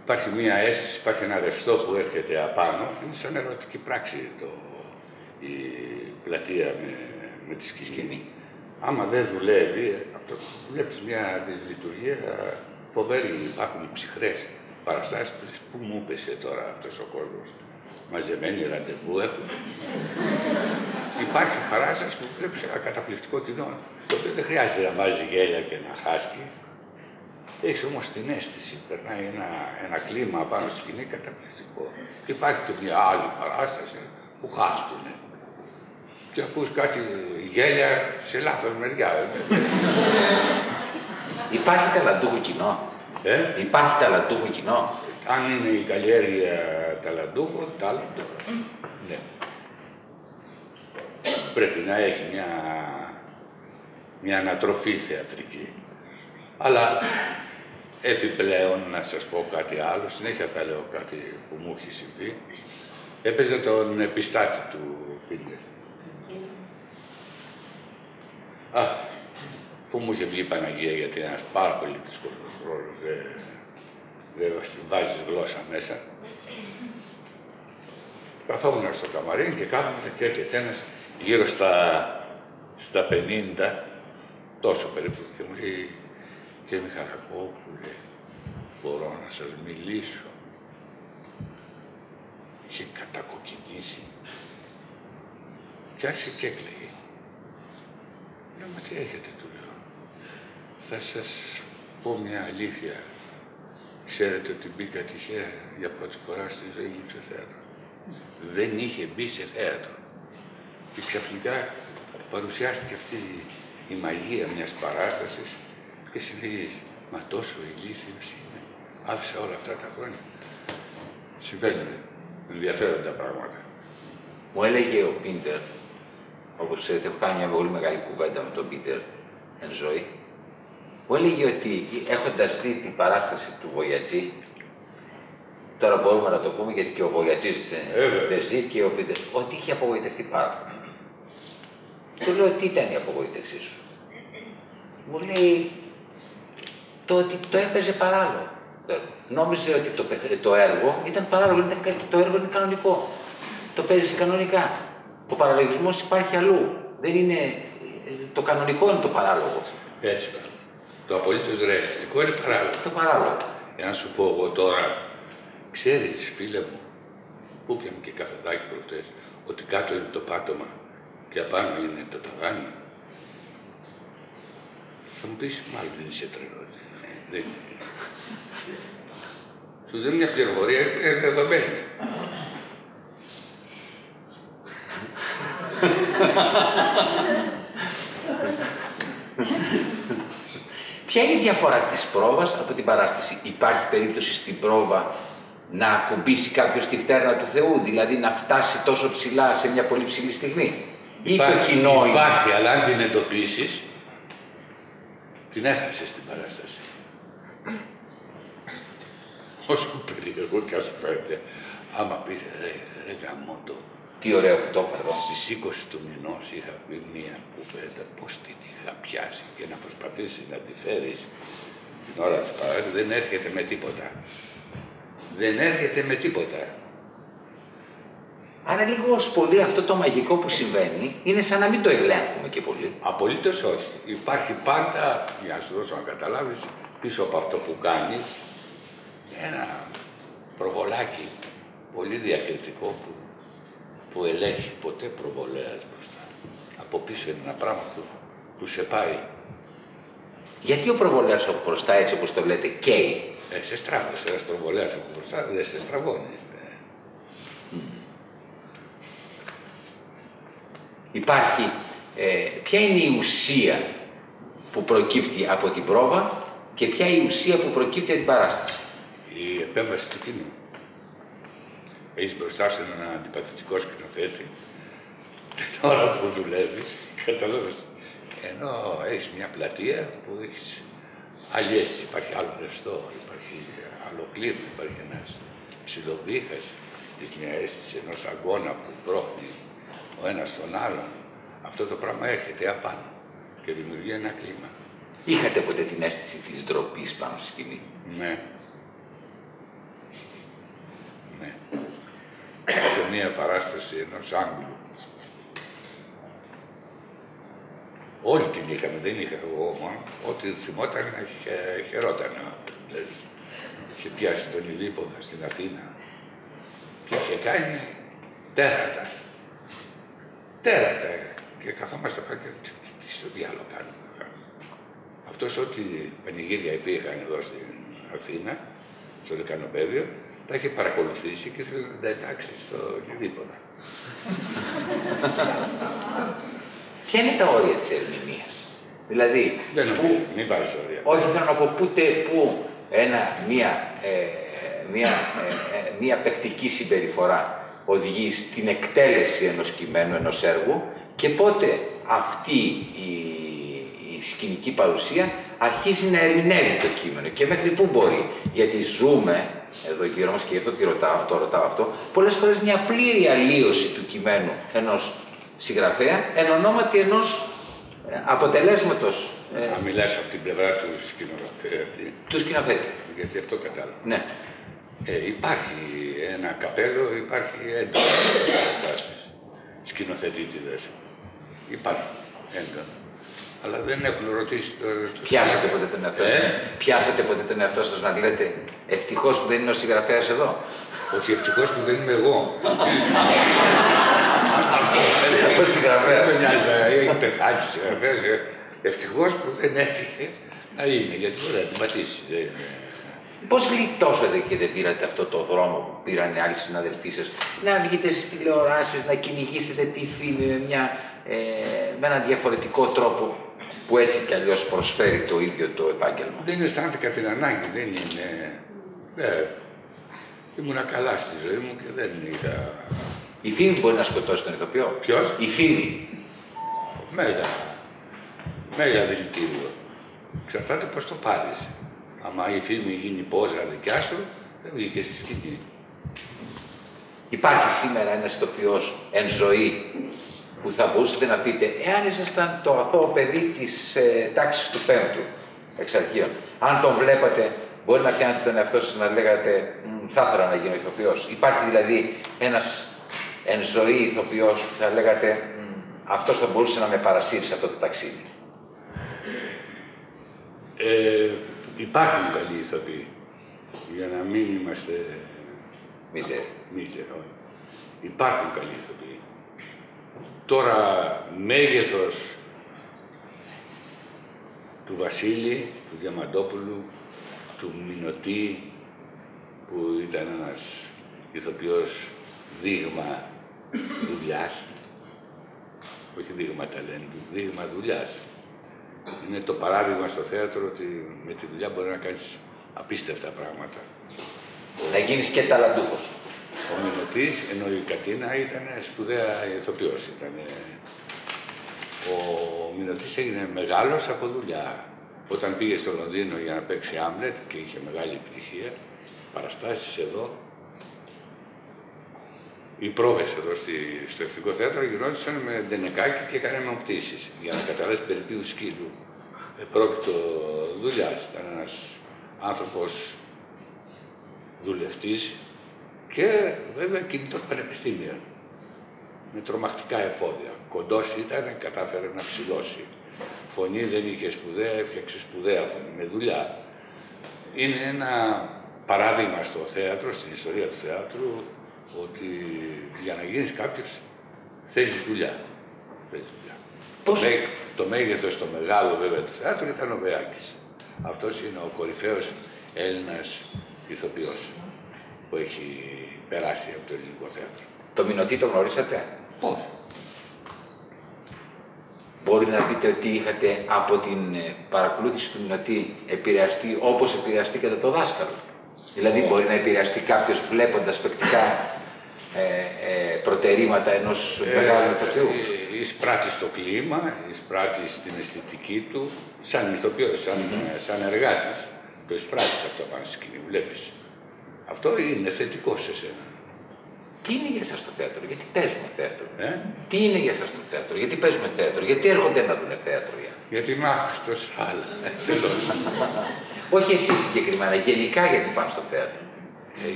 Speaker 4: Υπάρχει μία αίσθηση, υπάρχει ένα ρευστό που έρχεται απάνω. Είναι σαν ερωτική πράξη η πλατεία με τη σκηνή. Άμα δεν δουλεύει, αυτό βλέπεις μια δυσλειτουργία φοβερή. Υπάρχουν ψυχρές παραστάσεις που μου έπεσε τώρα αυτός ο κόσμος. Μαζεμένοι ραντεβού έχουν. Υπάρχει παράσταση που πρέπει σε ένα καταπληκτικό κοινό, το οποίο δεν χρειάζεται να βάζει γέλια και να χάσκει. Έχεις όμως την αίσθηση, περνάει ένα κλίμα πάνω στη σκηνή καταπληκτικό. Υπάρχει και μια άλλη παράσταση που χάσκουνε. Και ακούς κάτι γέλια σε λάθος μεριά.
Speaker 3: Υπάρχει ταλαντούχο κοινό. Υπάρχει ταλαντούχο κοινό.
Speaker 4: Αν είναι η καλλιέργεια ταλαντούχο, τάλαντο. Ναι. Πρέπει να έχει μια ανατροφή θεατρική. Αλλά επιπλέον, να σας πω κάτι άλλο, συνέχεια θα λέω κάτι που μου έχει συμβεί. Έπαιζε τον επιστάτη του Πίντερ. Αφού μου είχε βγει η Παναγία, γιατί είναι ένας πάρα πολύ δύσκολος ρόλος, δεν βάζεις γλώσσα μέσα. Καθόμουν στο καμαρί και κάθομαι και έρχεται ένας γύρω στα 50, τόσο περίπου, και μου λέει: «Κύριε Μιχαλακόπουλε, μπορώ να σας μιλήσω?» Είχε κατακοκκινήσει και άρχισε και έκλαιγε. Λέω: «Μα τι έχετε?» του λέω. «Θα σας πω μια αλήθεια. Ξέρετε ότι μπήκα τυχαία για πρώτη φορά στη ζωή μου σε θέατρο?» Δεν είχε μπει σε θέατρο. Και ξαφνικά παρουσιάστηκε αυτή η μαγεία μιας παράστασης και συνεχίζει: «Μα τόσο ηλίθιος είναι. Άφησα όλα αυτά τα χρόνια». Συμβαίνουν ενδιαφέροντα πράγματα.
Speaker 3: Μου έλεγε ο Πίντερ, όπως ξέρετε, έχω κάνει μια πολύ μεγάλη κουβέντα με τον Πίντερ εν ζωή. Μου έλεγε ότι έχοντας δει την παράσταση του Βοιατζή, τώρα μπορούμε να το πούμε γιατί και ο Βοιατζής δεν ζει και ο Πίντερ, ότι είχε απογοητευτεί πάρα πολύ. Του λέω: «Τι ήταν η απογοήτευσή σου?» Μου λέει: «Το ότι το έπαιζε παράλογο. Νόμιζε ότι το έργο ήταν παράλογο, το έργο είναι κανονικό. Το παίζεις κανονικά. Ο παραλογισμός υπάρχει αλλού. Δεν είναι... Το κανονικό είναι το παράλογο».
Speaker 4: Έτσι. Το απολύτως ρεαλιστικό είναι παράλογο.
Speaker 3: Το παράλογο.
Speaker 4: Για να σου πω εγώ τώρα, ξέρεις, φίλε μου, που πιαμε και καφεδάκι προχτές, ότι κάτω είναι το πάτωμα και απάνω είναι το ταβάνι. Θα μου πεις: «Μάλλον δεν είσαι τρελός». Δεν είναι. Σου δίνει μια πληροφορία δεδομένη.
Speaker 3: Ποια είναι η διαφορά της πρόβας από την παράσταση? Υπάρχει περίπτωση στην πρόβα να ακουμπήσει κάποιος τη φτέρνα του Θεού, δηλαδή να φτάσει τόσο ψηλά σε μια πολύ ψηλή στιγμή?
Speaker 4: Υπάρχει,
Speaker 3: ή το κοινό
Speaker 4: υπάρχει,
Speaker 3: είναι?
Speaker 4: αλλά αν την εντοπίσεις, την έφτασε στην παράσταση. Όσο περίεργο και ας φαίνεται, άμα πεις ρε γαμώτο.
Speaker 3: Τι ωραίο που το είπα εδώ.
Speaker 4: Στις 20 του μηνός είχα πει μία κουβέντα, πώς την είχα πιάσει και να προσπαθήσεις να τη φέρεις την ώρα της παράστασης, δεν έρχεται με τίποτα. Δεν έρχεται με τίποτα.
Speaker 3: Άρα λίγο ως πολύ αυτό το μαγικό που συμβαίνει είναι σαν να μην το ελέγχουμε και πολύ.
Speaker 4: Απολύτως όχι. Υπάρχει πάντα, για να σου δώσω να καταλάβεις, πίσω από αυτό που κάνεις, ένα προβολάκι πολύ διακριτικό που ελέγχει ποτέ προβολέας μπροστά. Από πίσω είναι ένα πράγμα που σε πάει.
Speaker 3: Γιατί ο προβολέας από μπροστά, έτσι όπως το λέτε, καίει?
Speaker 4: Σε στράβωσε, ένας προβολέας από μπροστά δεν σε στραβώνει.
Speaker 3: Υπάρχει, ποια είναι η ουσία που προκύπτει από την πρόβα και ποια είναι η ουσία που προκύπτει από την παράσταση?
Speaker 4: Η επέμβαση του κοινού. Έχεις μπροστά σου έναν αντιπαθητικό σκηνοθέτη, την ώρα που δουλεύεις, καταλάβεις. Ενώ έχεις μια πλατεία που έχεις άλλη αίσθηση, υπάρχει άλλο ρευστό, υπάρχει άλλο κλίμα, υπάρχει ένας ψιλοβήχας, έχεις μια αίσθηση ενός αγώνα που πρόχνει ο ένας τον άλλον. Αυτό το πράγμα έρχεται απάνω και δημιουργεί ένα κλίμα.
Speaker 3: Είχατε ποτέ την αίσθηση της ντροπής πάνω στη σκηνή?
Speaker 4: Ναι. Ναι. Σε μία παράσταση ενός Άγγλου. Όλοι την είχαμε, δεν είχα εγώ μόνο. Ό,τι θυμόταν χαιρόταν. είχε πιάσει τον Ηλίπποντα στην Αθήνα και είχε κάνει τέρατα. Τέρατα. Και καθόμαστε πάνω και τι στο διάλογο κάνουμε. Αυτός ό,τι πανηγύρια υπήρχαν εδώ στην Αθήνα, στο Λεκανοπέδιο, τα είχε παρακολουθήσει και ήθελε να τα εντάξει στο Ηλίπποντα.
Speaker 3: Ποια είναι τα όρια της ερμηνείας? Δηλαδή,
Speaker 4: Δεν νομίζω, μην βάζεις όρια.
Speaker 3: όχι, θέλω να πω πού μία παικτική συμπεριφορά οδηγεί στην εκτέλεση ενός κειμένου, ενός έργου και πότε αυτή η σκηνική παρουσία αρχίζει να ερμηνεύει το κείμενο και μέχρι πού μπορεί. Γιατί ζούμε εδώ γύρω μας και γι' αυτό το ρωτάω αυτό, πολλές φορές μια πλήρη αλλίωση του κειμένου ενός συγγραφέα εν ονόματι ενός αποτελέσματος.
Speaker 4: Αν μιλάς από την πλευρά του σκηνοθέτη.
Speaker 3: Του σκηνοθέτη.
Speaker 4: Γιατί αυτό κατάλαβα.
Speaker 3: Ναι.
Speaker 4: Υπάρχει ένα καπέλο, υπάρχει έντονα σκηνοθετήτηδες. Υπάρχει έντονα. Αλλά δεν έχουν ρωτήσει το...
Speaker 3: Πιάσατε ποτέ τον εαυτό σας? Πιάσατε ποτέ τον εαυτό σας να λέτε ευτυχώς που δεν είναι ο συγγραφέας εδώ?
Speaker 4: Όχι, ευτυχώς που δεν είμαι εγώ.
Speaker 3: Ο συγγραφέας.
Speaker 4: Δεν μοιάζει, έχει πεθάνει ο συγγραφέας. Ευτυχώς που δεν έτυχε να είναι, γιατί μπορεί να την πατήσει.
Speaker 3: Πώς γλιτώσατε και δεν πήρατε αυτό το δρόμο που πήραν οι άλλοι συναδελφοί σας, να βγείτε στις τηλεοράσεις, να κυνηγήσετε τη φήμη με έναν διαφορετικό τρόπο που έτσι κι αλλιώς προσφέρει το ίδιο το επάγγελμα?
Speaker 4: Δεν αισθάνθηκα την ανάγκη, δεν είναι... Ήμουνα καλά στη ζωή μου και δεν είχα...
Speaker 3: Η φήμη μπορεί να σκοτώσει τον ηθοποιό.
Speaker 4: Ποιος?
Speaker 3: Η φήμη.
Speaker 4: Μέγα δηλητήριο. Εξαρτάται πώς το πάρεις. Άμα η φήμη γίνει πόζα δικιά σου, δεν βγήκε στη σκηνή.
Speaker 3: Υπάρχει σήμερα ένας ηθοποιός εν ζωή που θα μπορούσατε να πείτε, εάν ήσασταν το αθώο παιδί της τάξης του πέμπτου εξαρχείων, αν τον βλέπατε, μπορεί να πιάνετε τον εαυτό σας να λέγατε θα ήθελα να γίνω ηθοποιός? Υπάρχει δηλαδή ένας εν ζωή ηθοποιός που θα λέγατε αυτός θα μπορούσε να με παρασύρει σε αυτό το ταξίδι?
Speaker 4: Υπάρχουν καλοί ηθοποιοί, για να μην είμαστε μίζερο. Υπάρχουν καλοί ηθοποιοί. Τώρα, μέγεθος του Βασίλη, του Διαμαντόπουλου, του Μινωτή, που ήταν ένας ηθοποιός δείγμα δουλειάς, όχι δείγμα ταλέντου, δείγμα δουλειάς. Είναι το παράδειγμα στο θέατρο ότι με τη δουλειά μπορεί να κάνεις απίστευτα πράγματα.
Speaker 3: Να γίνεις και ταλαντούχος.
Speaker 4: Ο Μινωτής, ενώ η Κατίνα ήταν σπουδαία ηθοποιός. Ο Μινωτής έγινε μεγάλος από δουλειά. Όταν πήγε στο Λονδίνο για να παίξει Άμλετ και είχε μεγάλη επιτυχία, παραστάσεις εδώ, οι πρόβες εδώ στο Εθνικό Θέατρο γινόντουσαν με ντενεκάκι και κάναμε πτήσεις. Για να καταλάβεις περί ποιου σκύλου πρόκειτο δουλειάς. Ήταν ένας άνθρωπος δουλευτής και βέβαια κινητών πανεπιστήμιων. Με τρομακτικά εφόδια. Κοντός ήταν, κατάφερε να ψηλώσει. Φωνή δεν είχε σπουδαία, έφτιαξε σπουδαία φωνή, με δουλειά. Είναι ένα παράδειγμα στο θέατρο, στην ιστορία του θεάτρου, ότι για να γίνεις κάποιος θέλεις δουλειά. Το μέγεθος, το μεγάλο βέβαια του θεάτρου ήταν ο Βεάκης. Αυτός είναι ο κορυφαίος Έλληνας ηθοποιός που έχει περάσει από το ελληνικό θέατρο.
Speaker 3: Το Μινωτή το γνωρίσατε?
Speaker 4: Πώς?
Speaker 3: Μπορεί να πείτε ότι είχατε από την παρακολούθηση του Μινωτή επηρεαστεί όπως επηρεαστήκατε το δάσκαλο? Δηλαδή μπορεί να επηρεαστεί κάποιος βλέποντας παικτικά προτερήματα ενός μεγάλου ηθοποιού?
Speaker 4: Εισπράττει στο κλίμα, εισπράττει στην αισθητική του, σαν ηθοποιός, σαν εργάτης. Το εισπράττεις αυτό πάνω στη σκηνή, βλέπεις. Αυτό είναι θετικό σε σένα.
Speaker 3: Τι είναι για εσάς το θέατρο, γιατί παίζουμε θέατρο? Τι είναι για εσάς το θέατρο, γιατί παίζουμε θέατρο, γιατί έρχονται να δουν θέατρο?
Speaker 4: Γιατί είμαι άχρηστος, αλλά.
Speaker 3: Όχι εσείς συγκεκριμένα, γενικά γιατί πάνε στο θέατρο?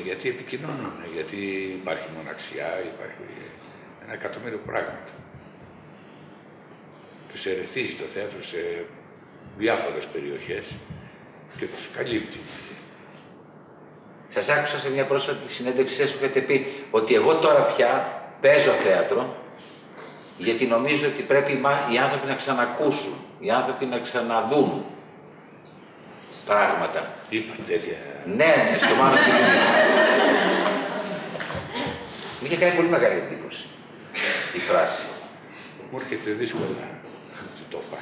Speaker 4: Γιατί επικοινωνούν, γιατί υπάρχει μοναξιά, υπάρχει ένα εκατομμύριο πράγματα. Τους ερεθίζει το θέατρο σε διάφορες περιοχές και τους καλύπτει.
Speaker 3: Σας άκουσα σε μια πρόσφατη συνέντευξη σας που είχατε πει ότι εγώ τώρα πια παίζω θέατρο γιατί νομίζω ότι πρέπει οι άνθρωποι να ξανακούσουν, οι άνθρωποι να ξαναδούν πράγματα.
Speaker 4: Είπα τέτοια.
Speaker 3: Ναι, στο Μάνο Τσιλίνη. Μου είχε κάνει πολύ μεγάλη εντύπωση η φράση.
Speaker 4: Μου έρχεται δύσκολα να το είπα.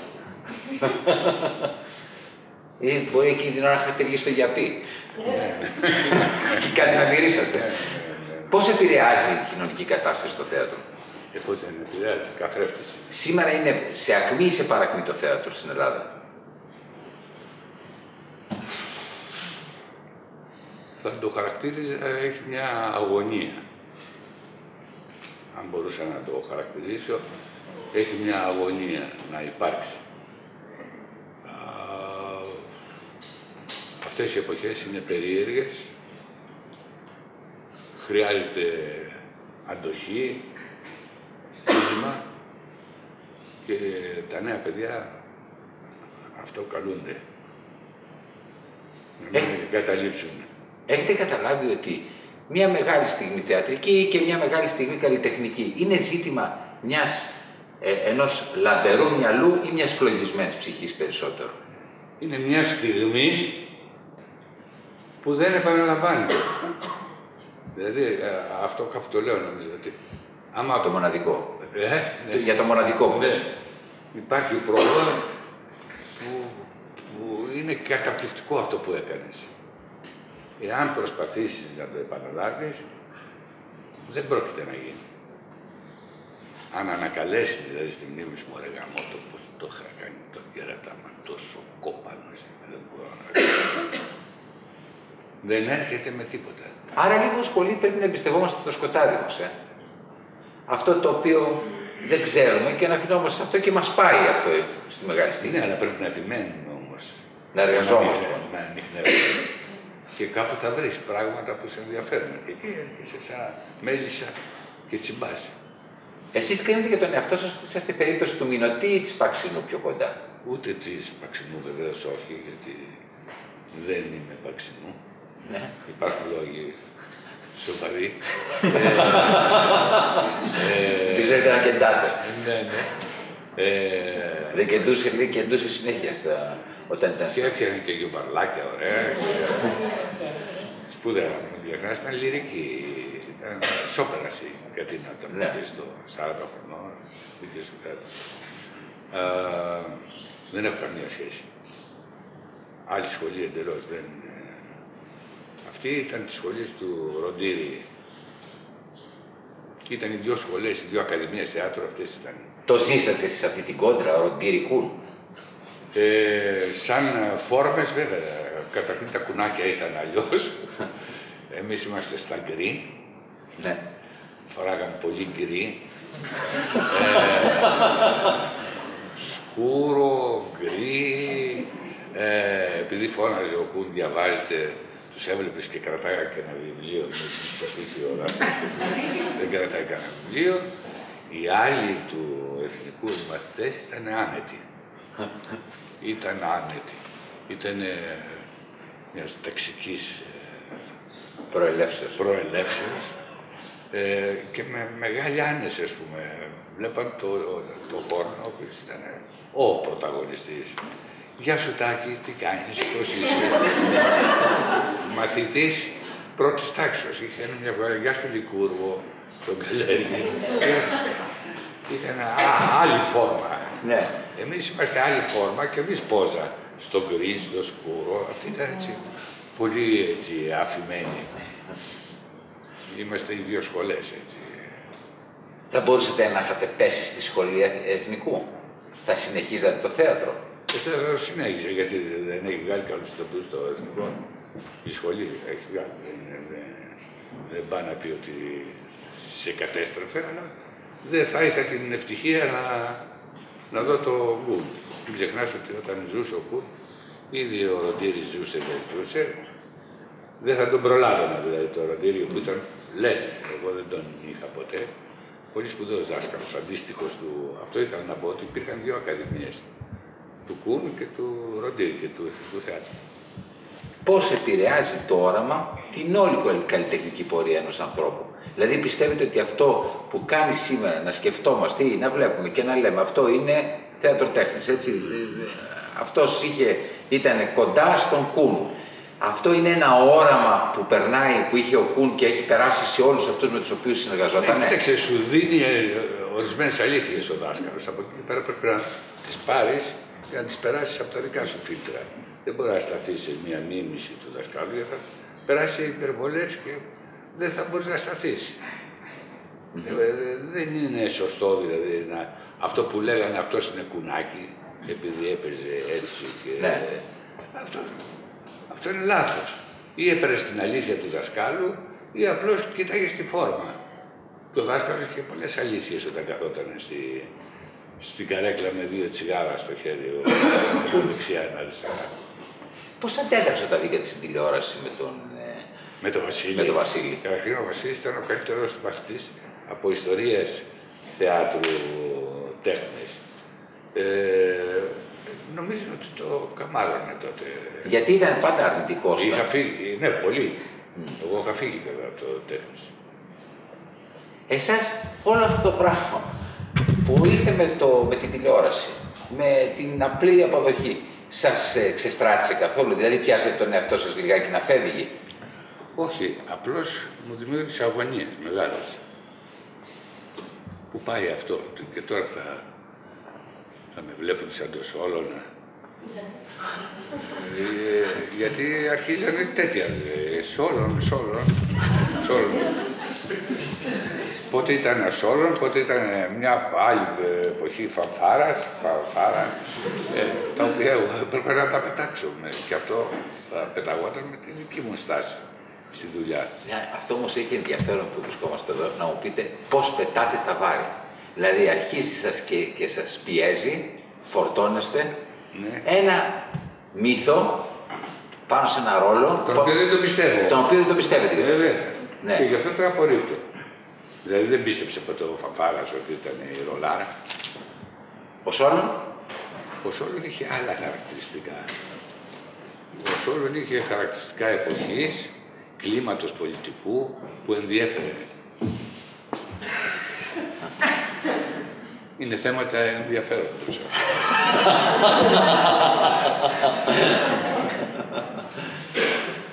Speaker 3: Μπορεί εκείνη την ώρα να είχατε βγει στο γιαπί. Και κάτι να μυρίσατε. Πώς επηρεάζει η κοινωνική κατάσταση στο θέατρο?
Speaker 4: Πώς δεν επηρεάζει, καθρέφτης.
Speaker 3: Σήμερα είναι σε ακμή ή σε παρακμή το θέατρο στην Ελλάδα?
Speaker 4: Θα το χαρακτήριζα, έχει μια αγωνία. Αν μπορούσα να το χαρακτηρίσω, έχει μια αγωνία να υπάρξει. Αυτές οι εποχές είναι περίεργες, χρειάζεται αντοχή, πείσμα και τα νέα παιδιά αυτό καλούνται. Να μην εγκαταλείψουν.
Speaker 3: Έχετε καταλάβει ότι μια μεγάλη στιγμή θεατρική και μια μεγάλη στιγμή καλλιτεχνική είναι ζήτημα ενός λαμπερού μυαλού ή μιας φλογισμένης ψυχής περισσότερο?
Speaker 4: Είναι μια στιγμή που δεν επαναλαμβάνεται. Δηλαδή, αυτό κάπου το λέω νομίζω ότι... Άμα
Speaker 3: Το μοναδικό.
Speaker 4: ναι.
Speaker 3: Για το μοναδικό.
Speaker 4: Ναι. Υπάρχει πρόβλημα που είναι καταπληκτικό αυτό που έκανες. Εάν προσπαθήσεις να το επαναλάβεις, δεν πρόκειται να γίνει. Αν ανακαλέσεις δηλαδή στη μνήμη σου, μωρέ γαμώτο, πώς το είχα κάνει το κερατάμα, τόσο κόπανος, δεν μπορώ να κάνω. Δεν έρχεται με τίποτα.
Speaker 3: Άρα λίγος πολύ πρέπει να εμπιστευόμαστε το σκοτάδι μας. Αυτό το οποίο δεν ξέρουμε και να αφινόμαστε σε αυτό και μας πάει αυτό στη μεγάλη στιγμή.
Speaker 4: Ναι, αλλά πρέπει να επιμένουμε όμως.
Speaker 3: Να εργαζόμαστε.
Speaker 4: Να ανοιχνεύουμε. Και κάπου θα βρεις πράγματα που σε ενδιαφέρουν. Και εκεί έρχεσαι σαν μέλισσα και τσιμπάς.
Speaker 3: Εσείς κρίνετε για τον εαυτό σας ότι είσαστε περίπτωση του Μινωτή ή της Παξινού πιο κοντά?
Speaker 4: Ούτε της Παξινού βεβαίως όχι, γιατί δεν είμαι Παξινού.
Speaker 3: Ναι.
Speaker 4: Υπάρχουν λόγοι σοβαροί.
Speaker 3: Δεν ξέρετε να κεντάτε.
Speaker 4: Ναι, ναι.
Speaker 3: Δεν κεντούσε συνέχεια όταν ήταν.
Speaker 4: Και έφτιαχνε και γιουβαρλάκια ωραία. Σπουδαία. Μην ήταν λυρική. Ήταν σόπεραση γιατί να το πει στο 40 χρονών. Δεν έχω καμία σχέση. Άλλη σχολή εντελώς δεν. Αυτή ήταν τη σχολή του Ροντήρη. Και ήταν οι δύο σχολές, οι δύο ακαδημίες θεάτρου, αυτές ήταν.
Speaker 3: Το ζήσατε σε αυτή την κόντρα, Ροντήρη Κούλ?
Speaker 4: Σαν φόρμες βέβαια, καταρχήν τα κουνάκια ήταν αλλιώς. Εμείς είμαστε στα γκρι.
Speaker 3: Ναι.
Speaker 4: Φοράγαμε πολύ γκρι. Σκούρο, γκρι. Επειδή φώναζε ο Κούν, διαβάζετε, τους έβλεπες και κρατάγα και ένα βιβλίο μέσα στο σπίτι ο δάσκαλος. Δεν κρατάει κανένα βιβλίο. Οι άλλοι του εθνικού μαθητές ήταν άνετοι. Ήταν άνετοι. Ήταν μιας ταξικής προελεύσεως και με μεγάλη άνεση, ας πούμε. Βλέπαν το χώρο, ο οποίος ήταν ο πρωταγωνιστής. Γεια σου Τάκη, τι κάνεις, πώς είσαι? Μαθητής πρώτης τάξης. Είχε μια φορά, γεια σου Λικούργο, τον Καλέργη. Ήταν άλλη φόρμα.
Speaker 3: Ναι.
Speaker 4: Εμείς είμαστε άλλη φόρμα και εμείς πόζα. Στο γκρι, στο σκούρο. Αυτή ήταν έτσι πολύ έτσι, αφημένοι. Είμαστε οι δύο σχολές έτσι.
Speaker 3: Θα μπορούσατε να είχατε πέσει στη σχολή εθνικού? Θα συνεχίζατε το θέατρο?
Speaker 4: Το συνέχισε γιατί δεν έχει βγάλει καλούς ηθοποιούς στο εθνικό. Η σχολή έχει βγάλει. Δεν πάει να πει ότι σε κατέστρεφε, αλλά δεν θα είχα την ευτυχία να δω το Κούν. Μην ξεχνάς ότι όταν ζούσε ο Κούν, ήδη ο Ροντήρης ζούσε και ζούσε. Δεν θα τον προλάβαινα δηλαδή το Ροντήριο που ήταν, λένε, εγώ δεν τον είχα ποτέ. Πολύ σπουδαίος δάσκαλος, αντίστοιχος του. Αυτό ήθελα να πω ότι υπήρχαν δύο ακαδημίες. Του Κούν και του Ροντήρη και του Εθνικού Θεάτρου.
Speaker 3: πώς επηρεάζει το όραμα την όλη καλλιτεχνική πορεία ενός ανθρώπου. Δηλαδή πιστεύετε ότι αυτό που κάνει σήμερα να σκεφτόμαστε ή να βλέπουμε και να λέμε αυτό είναι θέατρο τέχνης, έτσι, αυτός ήταν κοντά στον Κουν. Αυτό είναι ένα όραμα που περνάει, που είχε ο Κουν και έχει περάσει σε όλους αυτούς με τους οποίους συνεργαζόταν.
Speaker 4: Κοίταξε, σου δίνει ορισμένες αλήθειες ο δάσκαλος. Από εκεί πέρα πρέπει να τις πάρεις και να τις περάσεις από τα δικά σου φίλτρα. Δεν μπορεί να σταθείς σε μια μίμηση του δασκάλου, γιατί θα περάσει υπερβολές και δεν θα μπορείς να σταθείς. Δεν είναι σωστό δηλαδή αυτό που λέγανε αυτός είναι κουνάκι, επειδή έπαιζε έτσι και... Αυτό είναι λάθος. Ή έπαιρνες την αλήθεια του δασκάλου ή απλώς κοίταγες τη φόρμα. Το δάσκαλο είχε πολλές αλήθειες όταν καθόταν στην καρέκλα με 2 τσιγάρα στο χέρι, δεξιά ένα αριστερά.
Speaker 3: Πώς αντέδρασε όταν βγήκατε στην τηλεόραση
Speaker 4: με τον Βασίλη.
Speaker 3: Με τον Βασίλη.
Speaker 4: Καταρχήν ο Βασίλης ήταν ο καλύτερος μαθητής από ιστορίες θεάτρου τέχνης. Νομίζω ότι το καμάρωνε τότε.
Speaker 3: Γιατί ήταν πάντα αρνητικός.
Speaker 4: Είχα φύγει, ναι, πολύ. Εγώ είχα φύγει βέβαια από το τέχνης.
Speaker 3: Εσάς όλο αυτό το πράγμα που ήρθε με την τηλεόραση, με την απλή αποδοχή, σας ξεστράτησε καθόλου, δηλαδή πιάσετε τον εαυτό σας λιγάκι να φεύγει?
Speaker 4: Όχι, απλώς μου δημιούργησε αγωνίες μεγάλες. Πού πάει αυτό και τώρα θα με βλέπουν σαν το Σόλωνα. Γιατί αρχίζανε τέτοια, Σόλων. Πότε ήταν Σόλων, πότε ήταν μια άλλη εποχή φανφάρα, τα οποία έπρεπε να τα πετάξω. Και αυτό θα πεταγόταν με τη δική μου στάση στη δουλειά.
Speaker 3: Αυτό όμως έχει ενδιαφέρον που βρισκόμαστε εδώ, να μου πείτε πώς πετάτε τα βάρη. Δηλαδή αρχίζει σας και σας πιέζει, φορτώνεστε ένα μύθο πάνω σε ένα ρόλο.
Speaker 4: Τον οποίο δεν το πιστεύω.
Speaker 3: Τον οποίο δεν το πιστεύετε.
Speaker 4: Βέβαια.
Speaker 3: Ναι.
Speaker 4: Και γι' αυτό το απορρίπτω. Δηλαδή δεν πίστεψε ποτέ ο Φανφάρας ότι ήταν η ρολάρα.
Speaker 3: Ο Σόλων.
Speaker 4: Ο Σόλων είχε άλλα χαρακτηριστικά. Ο Σόλων είχε χαρακτηριστικά εποχής, κλίματος πολιτικού που ενδιέφερε. Είναι θέματα ενδιαφέροντος.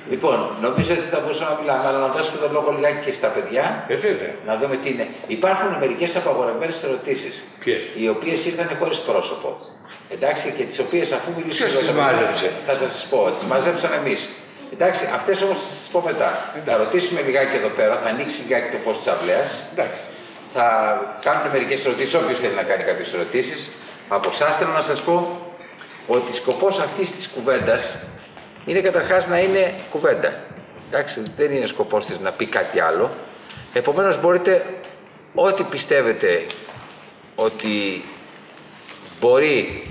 Speaker 3: Λοιπόν, νομίζω ότι θα μπορούσαμε να μιλάμε, αλλά να δώσουμε τον λόγο λιγάκι και στα παιδιά.
Speaker 4: Βέβαια.
Speaker 3: Να δούμε τι είναι. Υπάρχουν μερικές απαγορευμένες ερωτήσεις.
Speaker 4: Ποιες?
Speaker 3: Οι οποίες ήρθαν χωρίς πρόσωπο. Εντάξει, και τις οποίες αφού μιλήσουμε.
Speaker 4: Ποιος τις μάζεψε?
Speaker 3: Θα σας πω, τις μαζέψαμε εμείς. Εντάξει, αυτές όμως θα σας πω μετά. Θα ρωτήσουμε λιγάκι εδώ πέρα, θα ανοίξει λιγάκι το φως της αυλαίας.
Speaker 4: Εντάξει.
Speaker 3: Θα κάνουμε μερικές ερωτήσεις, όποιος θέλει να κάνει κάποιες ερωτήσεις. Από εσάς θέλω να σας πω ότι σκοπός αυτής της κουβέντας είναι καταρχάς να είναι κουβέντα. Εντάξει, δεν είναι σκοπός της να πει κάτι άλλο. Επομένως μπορείτε ό,τι πιστεύετε ότι μπορεί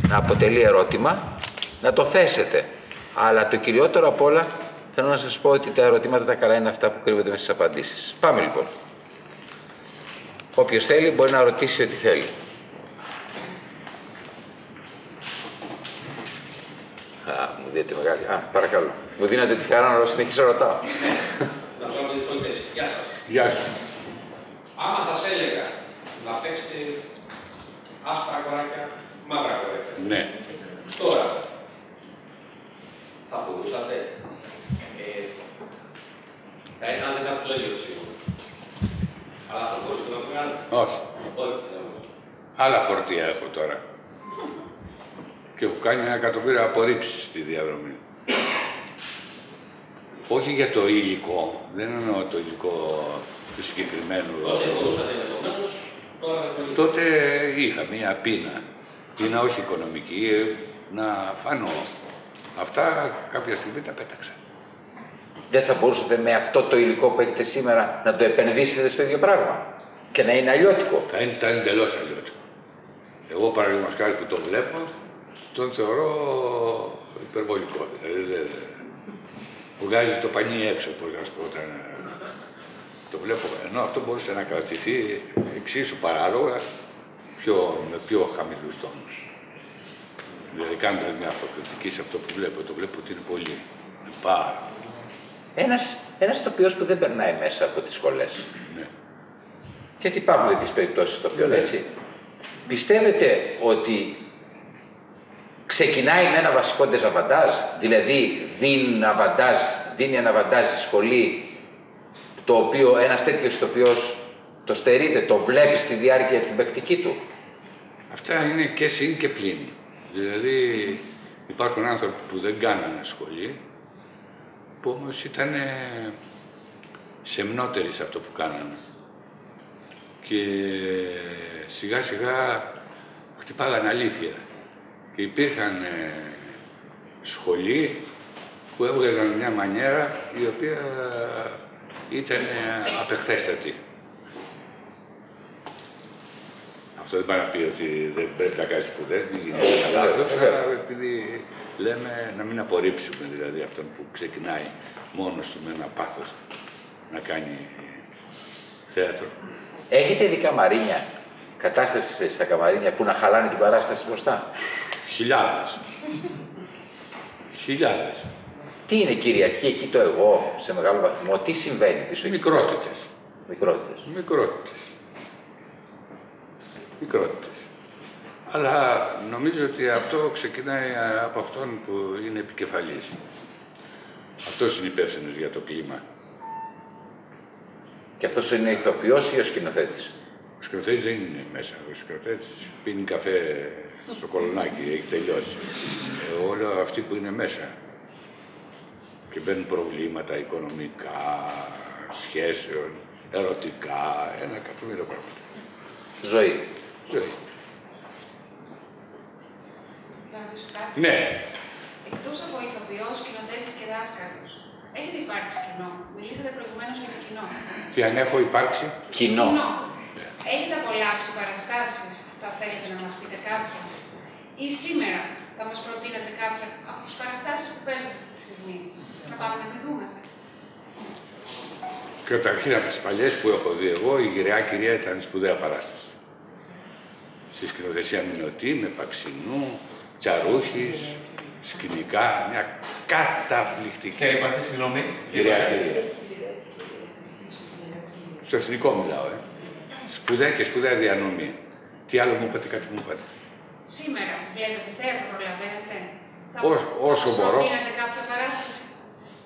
Speaker 3: να αποτελεί ερώτημα, να το θέσετε. Αλλά το κυριότερο απ' όλα θέλω να σας πω ότι τα ερωτήματα τα καλά είναι αυτά που κρύβονται μέσα στις απαντήσεις. Πάμε λοιπόν. Όποιος θέλει μπορεί να ρωτήσει ό,τι θέλει. Μου δίνετε μεγάλη. Παρακαλώ. Μου δίνετε τη χαρά να συνεχίσω να ρωτάω.
Speaker 5: Να πω με τις φωτές. Γεια σας.
Speaker 4: Γεια σου.
Speaker 5: Άμα σας έλεγα να παίξετε άσπρα κοράκια, μαύρα κοράκια.
Speaker 4: Ναι.
Speaker 5: Τώρα, θα μπορούσατε. Θα έκανατε κάτι το ίδιο σίγουρα. Αλλά θα μπορούσατε να το κάνετε.
Speaker 4: Όχι.
Speaker 5: Όχι, δεν μπορούσα.
Speaker 4: Άλλα φορτία έχω τώρα. Και έχω κάνει 1 εκατομμύριο απορρίψεις στη διαδρομή. Όχι για το υλικό. Δεν εννοώ το υλικό του συγκεκριμένου.
Speaker 5: Τότε μπορούσατε ενδεχομένως, τώρα δεν μπορούσατε.
Speaker 4: Τότε είχα μία πείνα. Πείνα όχι οικονομική, να φανώ. Αυτά κάποια στιγμή τα πέταξα.
Speaker 3: Δεν θα μπορούσατε με αυτό το υλικό που έχετε σήμερα να το επενδύσετε στο ίδιο πράγμα και να είναι αλλιώτικο.
Speaker 4: Θα ήταν εντελώς αλλιώτικο. Εγώ παραδείγματος χάρη που το βλέπω, τον θεωρώ υπερβολικό. Δηλαδή, βγάζει το πανί έξω, πώς να σου πω, όταν το βλέπω. Ενώ αυτό μπορούσε να κρατηθεί εξίσου παράλογα, με πιο χαμηλούς τόνους. Δηλαδή κάνοντας μια αυτοκριτική σε αυτό που βλέπω, το βλέπω ότι είναι πολύ. Πάρα.
Speaker 3: Ένας ηθοποιός που δεν περνάει μέσα από τις σχολές.
Speaker 4: Ναι.
Speaker 3: Γιατί υπάρχουν τέτοιες περιπτώσεις ηθοποιών,
Speaker 4: Ναι.
Speaker 3: έτσι. Πιστεύετε ότι ξεκινάει με ένα βασικό ντεζαβαντάζ, δηλαδή δίνει ένα αβαντάζ στη σχολή, το οποίο ένας τέτοιος ηθοποιός το στερείται, το βλέπει στη διάρκεια την παικτική του.
Speaker 4: Αυτά είναι και συν και πλην. Δηλαδή υπάρχουν άνθρωποι που δεν κάνανε σχολή, που όμως ήταν σεμνότεροι σε αυτό που κάνανε. Και σιγά σιγά χτυπάγαν αλήθεια. Και υπήρχαν σχολοί που έβγαζαν μια μανιέρα η οποία ήταν απεχθέστατη. Αυτό δεν πάει να πει ότι δεν πρέπει να κάνει σπουδές, μην γίνει λάθος, αλλά επειδή λέμε να μην απορρίψουμε δηλαδή αυτόν που ξεκινάει μόνος του με ένα πάθος να κάνει θέατρο.
Speaker 3: Έχετε δει καμαρίνια, κατάσταση στα καμαρίνια που να χαλάνε την παράσταση μπροστά?
Speaker 4: Χιλιάδες. Χιλιάδες.
Speaker 3: Τι είναι κυριαρχεί εκεί το εγώ σε μεγάλο βαθμό, τι συμβαίνει πίσω εκεί?
Speaker 4: Μικρότητες.
Speaker 3: Μικρότητες.
Speaker 4: Μικρότητες. Μικρότητες. Αλλά νομίζω ότι αυτό ξεκινάει από αυτόν που είναι επικεφαλής. Αυτός είναι υπεύθυνος για το κλίμα.
Speaker 3: Και αυτός είναι ηθοποιός ή ο σκηνοθέτης?
Speaker 4: Ο σκηνοθέτης δεν είναι μέσα. Ο σκηνοθέτης πίνει καφέ στο κολονάκι, έχει τελειώσει. Όλοι αυτοί που είναι μέσα. Και μπαίνουν προβλήματα οικονομικά, σχέσεων, ερωτικά, ένα εκατομμύριο πράγματα.
Speaker 3: Ζωή.
Speaker 4: Ζωή.
Speaker 6: Να ρωτήσω κάτι.
Speaker 4: Ναι.
Speaker 6: Εκτός από ηθοποιός, σκηνοθέτης και δάσκαλος, έχετε υπάρξει κοινό? Μιλήσατε προηγουμένως για το κοινό.
Speaker 4: Τι αν έχω υπάρξει?
Speaker 3: Κοινό.
Speaker 6: Έχετε απολαύσει παραστάσεις, θα θέλετε να μας πείτε κάποια? Ή σήμερα θα μας προτείνετε κάποια από τις παραστάσεις που παίζουν αυτή τη στιγμή? Να πάμε να τη δούμε.
Speaker 4: Καταρχήν από τις παλιές που έχω δει εγώ, η Γυραιά Κυρία ήταν σπουδαία παράσταση. Στη σκηνοθεσία Μινωτή, με Παξινού, Τσαρούχης, σκηνικά, μια καταπληκτική.
Speaker 5: Και είπατε, συγγνώμη.
Speaker 4: Γυραιά Κυρία. Στο εθνικό μιλάω, Σπουδαία και σπουδαία διανομή. Τι άλλο μου είπατε, κάτι μου είπατε?
Speaker 6: Σήμερα βλέπετε θέατρο, προλαβαίνετε?
Speaker 4: Όσο μπορώ.
Speaker 6: Θα προτείνετε κάποια παράσταση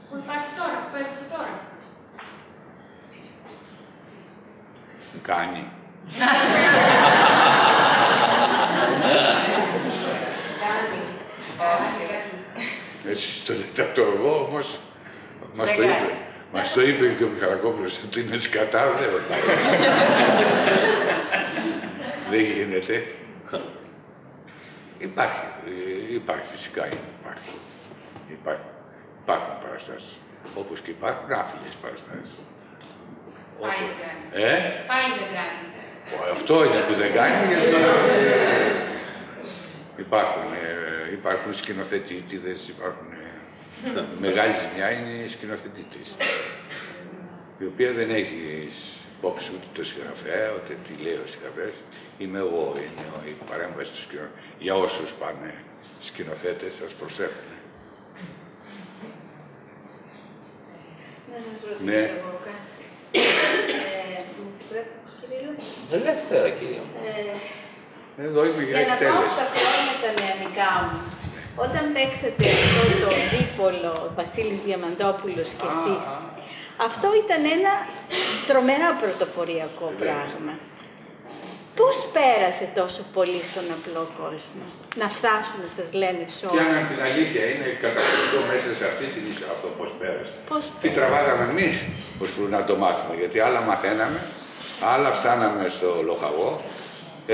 Speaker 6: που υπάρχει τώρα, που παίζετε τώρα?
Speaker 4: Κάνει. Έτσι το λέτε αυτό εγώ, όμως μας το είπε και ο Μιχαλακόπουλος ότι είναι σκατά, δεν ρωτάει. Δεν γίνεται. Υπάρχει φυσικά, υπάρχουν παραστάσεις. Όπως και υπάρχουν άθλιες παραστάσεις.
Speaker 6: Πάλι δεν κάνει. Πάλι δεν κάνει.
Speaker 4: Αυτό είναι που δεν κάνει, γιατί υπάρχουν σκηνοθετήτηδες, μεγάλη ζημιά είναι η σκηνοθετήτης, η οποία δεν έχει υπόψη ούτε το συγγραφέα, ούτε τι λέει ο συγγραφέας. Είμαι εγώ, είναι η παρέμβαση του σκηνοθέτη. Για όσους πάνε σκηνοθέτες, σας προσέχουν.
Speaker 7: Να σας ρωτήσω
Speaker 4: Ναι.
Speaker 7: εγώ κάτι. Μου επιτρέπετε, κύριε Λου?
Speaker 3: Ελεύθερα, κύριε μου.
Speaker 4: Εδώ είμαι για
Speaker 7: Για να πάω
Speaker 4: εκτέλεση.
Speaker 7: στα χρόνια τα νεανικά μου. Όταν παίξατε αυτό το δίπολο, Βασίλης Διαμαντόπουλος και εσείς, αυτό ήταν ένα τρομερά πρωτοποριακό πράγμα. Πώς πέρασε τόσο πολύ στον απλό κόσμο, να φτάσουν να σας λένε
Speaker 4: Και
Speaker 7: σώμα?
Speaker 4: αν την αλήθεια είναι καταπληκτικό μέσα σε αυτή την ίσο αυτό πώς πέρασε.
Speaker 7: Πώς
Speaker 4: Τι
Speaker 7: πέρασε?
Speaker 4: τραβάγαμε εμείς ως που να το μάθουμε, γιατί άλλα μαθαίναμε, άλλα φτάναμε στο λοχαγό,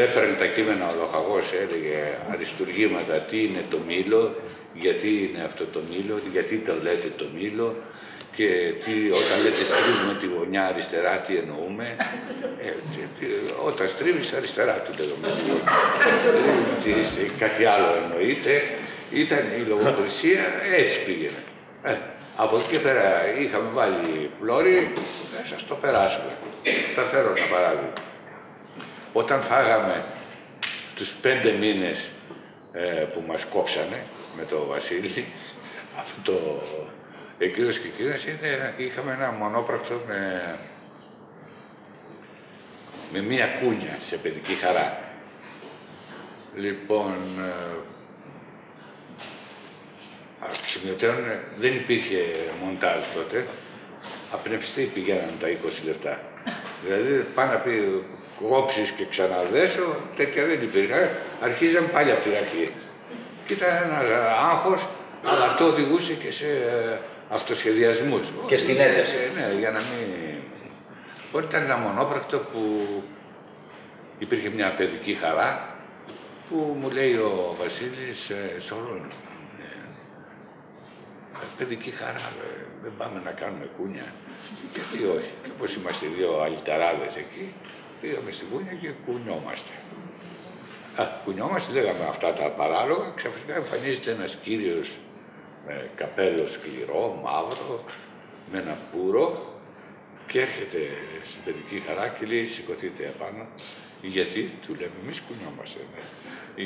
Speaker 4: έπαιρνε τα κείμενα ο λοχαγός, έλεγε αριστουργήματα, τι είναι το μήλο, γιατί είναι αυτό το μήλο, γιατί το λέτε το μήλο, και όταν λέτε στρίβουμε τη γωνιά αριστερά, τι εννοούμε. Όταν στρίβεις αριστερά του δεδομένου. Κάτι άλλο εννοείται. Ήταν η λογοκρισία, έτσι πήγαινε. Από εκεί και πέρα είχαμε βάλει πλώρη, θα σας το περάσουμε. Θα φέρω ένα παράδειγμα. Όταν φάγαμε τους 5 μήνες που μας κόψανε με το Βασίλη. Αυτό εκείνος και εκείνος είχαμε ένα μονόπρακτο με μία κούνια σε παιδική χαρά. Λοιπόν, σημειωτέων δεν υπήρχε μοντάζ τότε. Απνευστοί πηγαίναν τα 20 λεπτά. Δηλαδή, πάνω να πει κόψεις και ξαναδέσω, τέτοια δεν υπήρχαν. Αρχίζαν πάλι από την αρχή. Και ήταν ένα άγχος, αλλά αυτό οδηγούσε και σε αυτοσχεδιασμούς.
Speaker 3: Και στην ένταση.
Speaker 4: Ναι, για να μην... Οπότε ήταν ένα μονόπρακτο που υπήρχε μια παιδική χαρά, που μου λέει ο Βασίλης, Σωρών, παιδική χαρά, δεν πάμε να κάνουμε κούνια. Γιατί όχι. Και όπως είμαστε δύο αλυταράδες εκεί, πήγαμε στην κούνια και κουνιόμαστε. Κουνιόμαστε, λέγαμε αυτά τα παράλογα, ξαφνικά εμφανίζεται ένας κύριος με καπέλο σκληρό, μαύρο, με ένα πουρο και έρχεται στην παιδική χαρά και λέει σηκωθείτε επάνω. Γιατί, του λέμε, εμείς κουνιόμαστε. Ναι.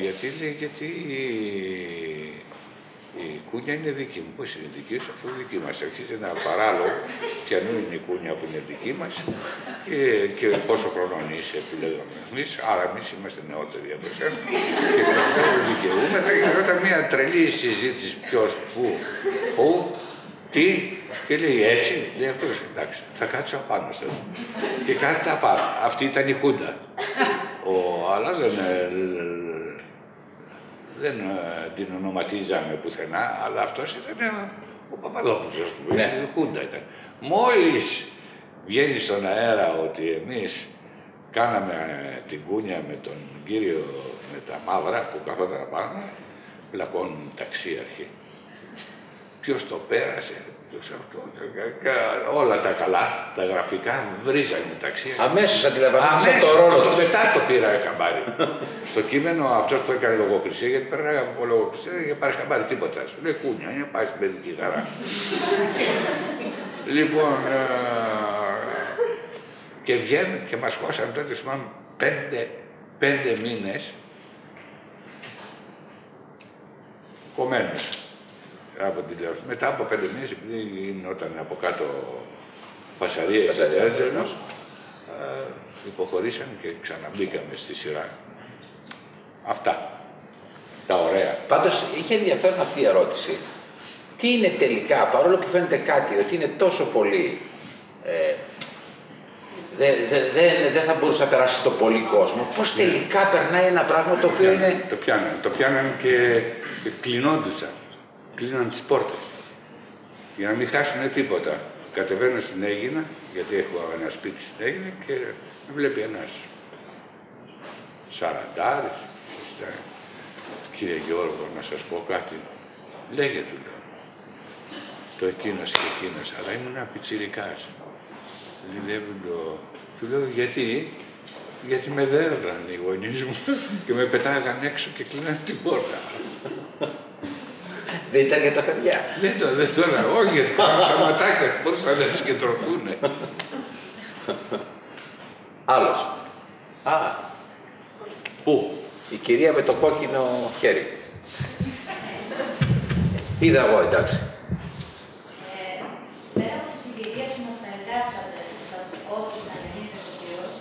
Speaker 4: Γιατί, λέει, γιατί η κούνια είναι δική μου. Πώς είναι δική σου, αφού δική μας. Αρχίζει ένα παράλογο, ποιανού είναι η κούνια που είναι δική μας και πόσο χρονών είσαι, που λέγαμε εμείς. Άρα εμείς είμαστε νεότεροι από εσένα. Και με αυτό δικαιούμαι. Θα γινόταν μια τρελή συζήτηση ποιος, πού, τι. Και λέει έτσι, λέει αυτός, εντάξει, θα κάτσω απάνω σας. Και κάτι απάνω. Αυτή ήταν η Χούντα. Αλλά δεν την ονοματίζαμε πουθενά, αλλά αυτός ήταν ο Παπαδόπουλος, ας πούμε, η Χούντα ήταν. Μόλις βγαίνει στον αέρα ότι εμείς κάναμε την κούνια με τον κύριο με τα μαύρα που καθόταν απάνω, πλακώνουν ταξίαρχοι. Ποιος το πέρασε, ποιος αυτό, όλα τα καλά, τα γραφικά βρίζανε ταξίαρχοι.
Speaker 3: Αμέσως αντιλαμβάνεσαι το ρόλο του.
Speaker 4: Μετά το πήρα χαμπάρι. Στο κείμενο αυτός που έκανε λογοκρισία, γιατί πέραγα από λογοκρισία, δεν είχε πάρει χαμπάρι τίποτα. Σου λέει κούνια, είναι πάει στην παιδική χαρά. Λοιπόν, και βγαίνουν και μας χώσαν τότε, θυμάμαι, 5 μήνες κομμένους από την τηλεόραση. Μετά από 5 μήνες, επειδή γινόταν από κάτω φασαρία και τέτοια, υποχωρήσαμε και ξαναμπήκαμε στη σειρά. Αυτά. Τα ωραία.
Speaker 3: Πάντως, είχε ενδιαφέρον αυτή η ερώτηση. Τι είναι τελικά, παρόλο που φαίνεται κάτι, ότι είναι τόσο πολύ... δεν θα μπορούσε να περάσει στο πολύ κόσμο. Πώς τελικά περνάει ένα πράγμα το οποίο είναι...
Speaker 4: Το πιάναν και κλεινόντουσαν. Κλείναν τις πόρτες. Για να μην χάσουν τίποτα. Κατεβαίνω στην Αίγινα, γιατί έχω ένα σπίτι στην Αίγινα και με βλέπει ένας σαραντάρης. Κύριε Γιώργο, να σας πω κάτι. Λέγε, του λέω. Το εκείνος και εκείνος, αλλά ήμουν ένα πιτσιρικάς. Του λέω, γιατί με δέρναν οι γονείς μου και με πετάγαν έξω και κλείναν την πόρτα.
Speaker 3: Δεν ήταν για τα παιδιά.
Speaker 4: Δεν τώρα, όχι, γιατί σταματάκια μπορούσαν να συγκεντρωθούνε.
Speaker 3: Άλλος.
Speaker 4: Πού?
Speaker 3: Η κυρία με το κόκκινο χέρι. Είδα εγώ, εντάξει.
Speaker 8: Πέρα από τις συγκυρίες που μας περιγράψατε, που σας όθησαν να γίνετε ηθοποιός,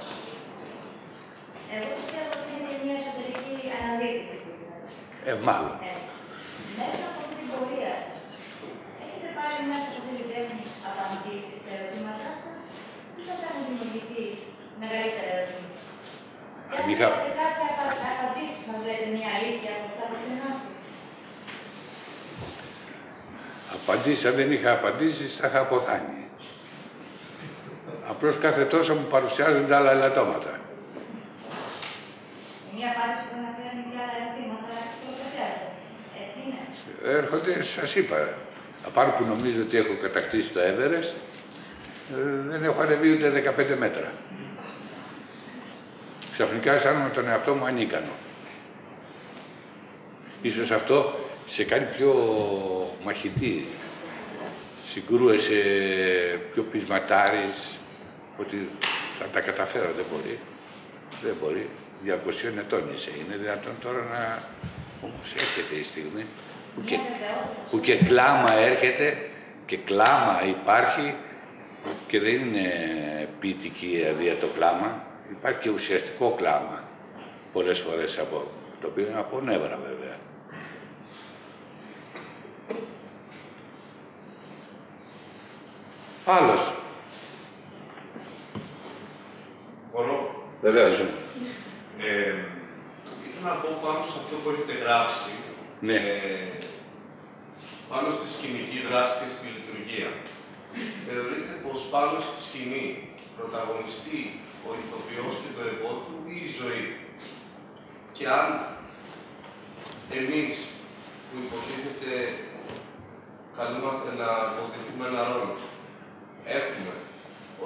Speaker 8: εγώ πιστεύω ότι είναι μια εσωτερική αναζήτηση που γίνεται.
Speaker 4: Μάλλον.
Speaker 8: Μέσα από αυτή την πορεία σας, έχετε πάρει μέσα από αυτή την τέχνη απαντήσεις στα ερωτήματά σας ή σας έχουν δημιουργηθεί μεγαλύτερα ερωτήσεις? Γιατί έχετε κάποια απαντήσεις, μας λέτε μια αλήθεια από αυτά που γινόταν.
Speaker 4: Απαντήσεις, αν δεν είχα απαντήσεις, θα είχα αποθάνει. Απλώς κάθε τόσο μου παρουσιάζονται άλλα ελαττώματα.
Speaker 8: Μια απάντηση που να παίρνει και άλλα ερωτήματα, το ξέρετε. Έτσι είναι.
Speaker 4: Έρχονται, σας είπα, απάνω που νομίζω ότι έχω κατακτήσει το Everest, δεν έχω ανεβεί ούτε 15 μέτρα. Ξαφνικά αισθάνομαι τον εαυτό μου ανίκανο. Ίσως αυτό σε κάνει πιο μαχητή. Συγκρούεσαι πιο πεισματάρης, ότι θα τα καταφέρω, δεν μπορεί. Δεν μπορεί. 200 ετών είσαι. Είναι δυνατόν τώρα Όμως έρχεται η στιγμή που και κλάμα έρχεται και κλάμα υπάρχει και δεν είναι ποιητική αδεία το κλάμα, υπάρχει και ουσιαστικό κλάμα πολλές φορές το οποίο είναι από νεύρα βέβαια. Άλλος.
Speaker 9: Μπορώ.
Speaker 3: Βεβαίως.
Speaker 9: Ήθελα να πω πάνω σε αυτό που έχετε γράψει,
Speaker 4: Ναι.
Speaker 9: πάνω στη σκηνική δράση και στη λειτουργία. Θεωρείτε πως πάνω στη σκηνή πρωταγωνιστεί ο ηθοποιός και το εγώ του ή η ζωή? Και αν εμείς που υποτίθεται καλούμαστε να υποτίθουμε ένα ρόλο, έχουμε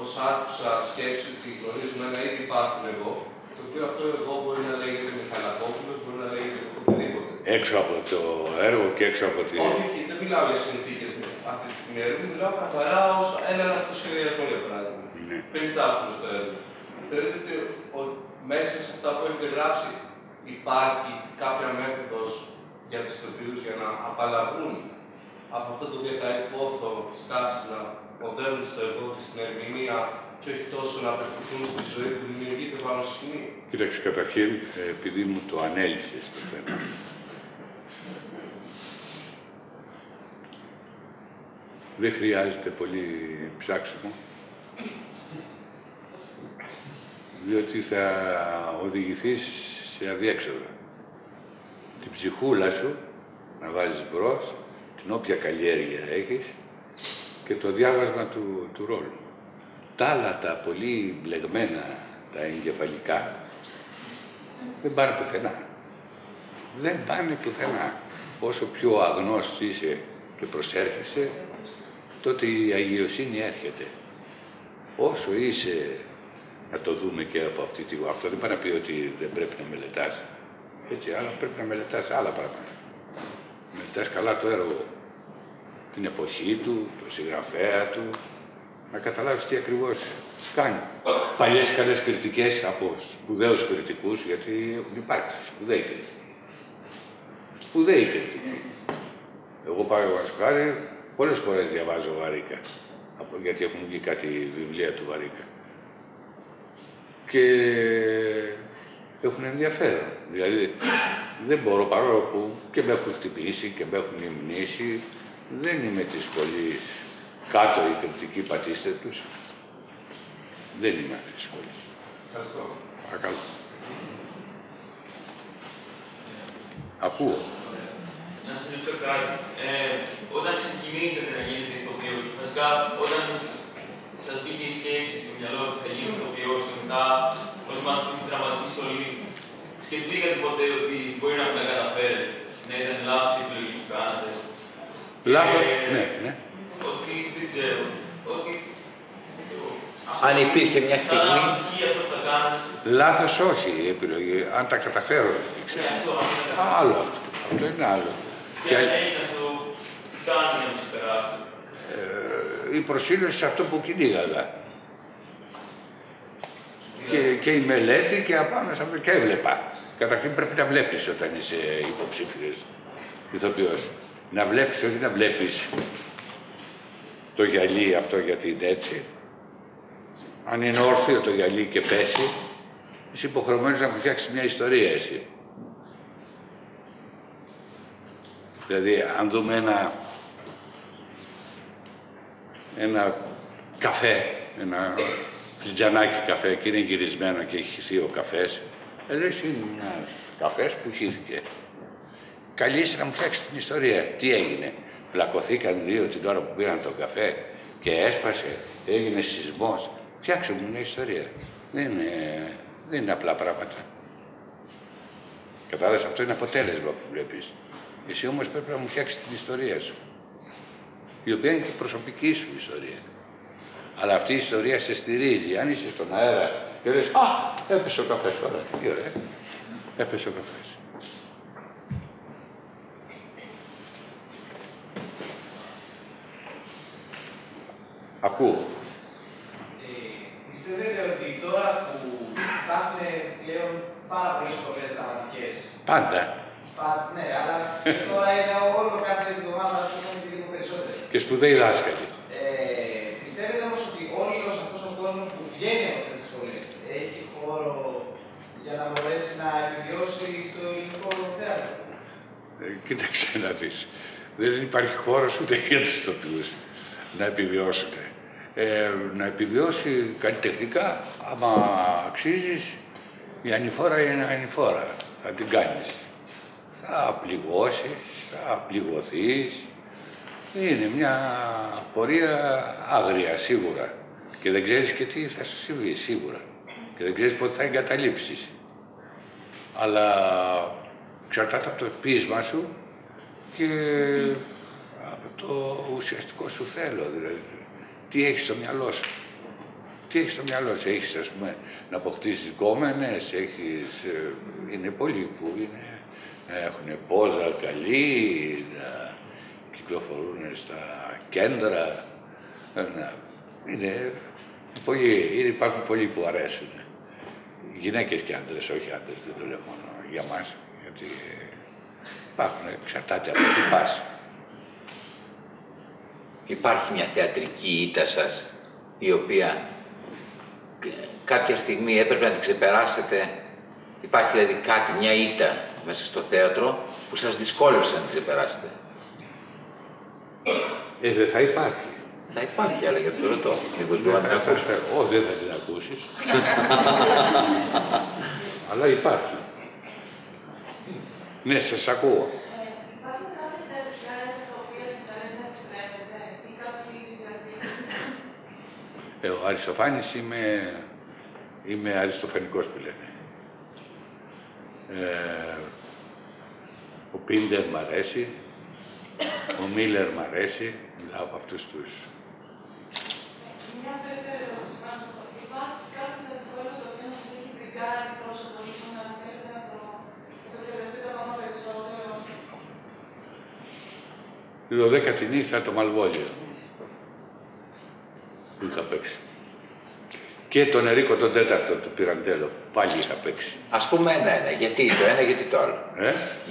Speaker 9: ως άκουσα σκέψη ότι γνωρίζουμε ένα ήδη υπάρχουν εγώ, το οποίο αυτό εγώ μπορεί να λέγεται Μιχαλακόπουλος, μπορεί να λέγεται οτιδήποτε.
Speaker 4: Έξω από το έργο και έξω από τη...
Speaker 9: Όχι, δεν μιλάω για συνθήκες αυτή τη στιγμή έργου, μιλάω καθαρά ως έναν αυτοσχεδιασμό για παράδειγμα.
Speaker 4: Ναι.
Speaker 9: Πριν φτάσουμε στο έργο. Θεωρείτε ότι μέσα σε αυτά που έχετε γράψει υπάρχει κάποια μέθοδος για τους ηθοποιούς για να απαλλαγούν από αυτό το διακαϋπόθο της τάσης να οδεύουν στο εγώ και στην ερμηνεία και όχι τόσο να απευθυνθούν στη ζωή που δημιουργείται πάνω στη σκηνή?
Speaker 4: Κοίταξε, καταρχήν, επειδή μου το ανέλυσες το θέμα. Δεν χρειάζεται πολύ ψάξιμο, διότι θα οδηγηθείς σε αδιέξοδο. Την ψυχούλα σου να βάζεις μπρος, την όποια καλλιέργεια έχεις και το διάβασμα του ρόλου. Τα άλλα, τα πολύ μπλεγμένα, τα εγκεφαλικά, δεν πάνε πουθενά. Δεν πάνε πουθενά. Όσο πιο αγνός είσαι και προσέρχεσαι, τότε η αγιοσύνη έρχεται. Όσο είσαι, να το δούμε και από αυτή τη... Αυτό δεν πάει να πει ότι δεν πρέπει να μελετάς. Έτσι, αλλά πρέπει να μελετάς άλλα πράγματα. Μελετάς καλά το έργο, την εποχή του, το συγγραφέα του, να καταλάβεις τι ακριβώς κάνει. Παλιές καλές κριτικές από σπουδαίους κριτικούς, γιατί έχουν υπάρξει σπουδαίοι κριτικοί. Σπουδαίοι κριτικοί. Εγώ παραδείγματος χάρη, πολλές φορές διαβάζω Βαρίκα, γιατί έχουν βγει κάτι βιβλία του Βαρίκα. Και έχουν ενδιαφέρον. Δηλαδή, δεν μπορώ, παρόλο που και με έχουν χτυπήσει και με έχουν υμνήσει, δεν είμαι της σχολής κάτω οι κριτικοί, πατήστε τους. Δεν είμαι αυτή της σχολής.
Speaker 9: Ευχαριστώ.
Speaker 4: Παρακαλώ. Ακούω.
Speaker 5: Να σας ρωτήσω κάτι. Όταν ξεκινήσατε να γίνετε ηθοποιός, βασικά όταν σας μπήκε η σκέψη στο μυαλό ότι θα γίνει ηθοποιός και μετά ως μαθητής στη δραματική σχολή, σκεφτήκατε ποτέ ότι μπορεί να τα καταφέρετε, να ήταν λάθος η επιλογή που κάνατε?
Speaker 4: Λάθος, ναι, ναι.
Speaker 5: Ότι δεν ξέρω, ότι...
Speaker 3: Αν υπήρχε μια στιγμή...
Speaker 5: αυτό που θα κάνετε.
Speaker 4: Λάθος όχι η επιλογή, αν τα καταφέρω.
Speaker 5: Ναι, αυτό.
Speaker 4: Άλλο αυτό. Αυτό είναι άλλο.
Speaker 5: Και αν έγινε αυτό, τι κάνει να τους περάσετε?
Speaker 4: Η προσήλωση σε αυτό που κυνήγαγα. Και η μελέτη και απάνω σε αυτό και έβλεπα. Καταρχήν πρέπει να βλέπεις όταν είσαι υποψήφιος ηθοποιός. Να βλέπεις, όχι να βλέπεις το γυαλί αυτό γιατί είναι έτσι. Αν είναι όρθιο το γυαλί και πέσει, είσαι υποχρεωμένος να φτιάξεις μια ιστορία εσύ. Δηλαδή, αν δούμε ένα καφέ, ένα φλιτζανάκι καφέ και είναι γυρισμένο και έχει χυθεί ο καφές, λες είναι ένας καφές που χύθηκε. Καλείσαι να μου φτιάξεις την ιστορία. Τι έγινε? Πλακωθήκαν δύο την ώρα που πήραν τον καφέ και έσπασε, έγινε σεισμός. Φτιάξε μου μια ιστορία. Δεν είναι απλά πράγματα. Κατάλαβες, αυτό είναι αποτέλεσμα που βλέπεις. Εσύ όμως πρέπει να μου φτιάξεις την ιστορία σου. Η οποία είναι και η προσωπική σου ιστορία. Αλλά αυτή η ιστορία σε στηρίζει. Αν είσαι στον αέρα και λες «Α, έπεσε ο καφές τώρα». Τι ωραία. Έπεσε ο καφές. Ακούω.
Speaker 10: Πιστεύετε ότι τώρα που υπάρχουν πλέον πάρα πολλές σχολές δραματικές,
Speaker 4: Πάντα.
Speaker 10: Ναι, αλλά τώρα είναι όλο κάθε εβδομάδα που είναι και λίγο περισσότερο.
Speaker 4: Και σπουδαίοι δάσκαλοι.
Speaker 10: Πιστεύετε όμως ότι όλος αυτός ο κόσμος που βγαίνει από αυτές τις σχολές έχει χώρο για να μπορέσει να επιβιώσει στο ελληνικό θέατρο?
Speaker 4: Κοίταξε να δεις. Δεν υπάρχει χώρος ούτε για τους τοπιούς να επιβιώσουν. Να επιβιώσει καλλιτεχνικά, άμα αξίζεις, η ανηφόρα είναι ανηφόρα. Θα την κάνεις. Θα πληγώσεις, θα πληγωθείς. Είναι μια πορεία άγρια σίγουρα. Και δεν ξέρεις και τι θα σου συμβεί σίγουρα. Και δεν ξέρεις πότε θα εγκαταλείψεις. Αλλά εξαρτάται από το πείσμα σου και από το ουσιαστικό σου θέλω. Δηλαδή, τι έχεις στο μυαλό σου. Τι έχεις στο μυαλό σου. Έχεις, ας πούμε, να αποκτήσεις γκόμενες, έχεις... είναι πολλοί που είναι, έχουν πόζα καλή, να κυκλοφορούν στα κέντρα. Υπάρχουν πολλοί που αρέσουν. Γυναίκες και άντρες, όχι άντρες, δεν το λέω μόνο για μας. Γιατί υπάρχουν, εξαρτάται από τι πας.
Speaker 3: Υπάρχει μια θεατρική ήττα σας, η οποία κάποια στιγμή έπρεπε να την ξεπεράσετε. Υπάρχει δηλαδή κάτι, μια ήττα μέσα στο θέατρο που σας δυσκόλεψε να την ξεπεράσετε.
Speaker 4: Δεν θα υπάρχει.
Speaker 3: Θα υπάρχει, αλλά γι' αυτό ρωτώ. Μήπως
Speaker 4: Δεν θα την ακούσεις. Αλλά υπάρχει. Ναι, σας ακούω.
Speaker 11: Υπάρχουν κάποια θεατρικά έργα στα οποία σας αρέσει να επιστρέφετε ή κάποιοι συναντήσεις?
Speaker 4: Ο Αριστοφάνης είμαι αριστοφανικός που λένε. Ο Πίντερ μ' αρέσει, ο Μίλλερ μ' αρέσει, μιλάω από αυτούς τους.
Speaker 11: Μια δεύτερη ερώτηση πάνω από αυτό. Υπάρχει κάποιο θεατρικό έργο το οποίο σας έχει τριγκάρει τόσο πολύ που να θέλετε να το επεξεργαστείτε ακόμα περισσότερο?
Speaker 4: Η 12η νύχτα το Μαλβόλιο που είχα παίξει. Και τον Ερίκο τον τέταρτο του Πυραντέλο, πάλι είχα παίξει.
Speaker 3: Ας πούμε ένα-ένα. Γιατί το ένα, γιατί το άλλο.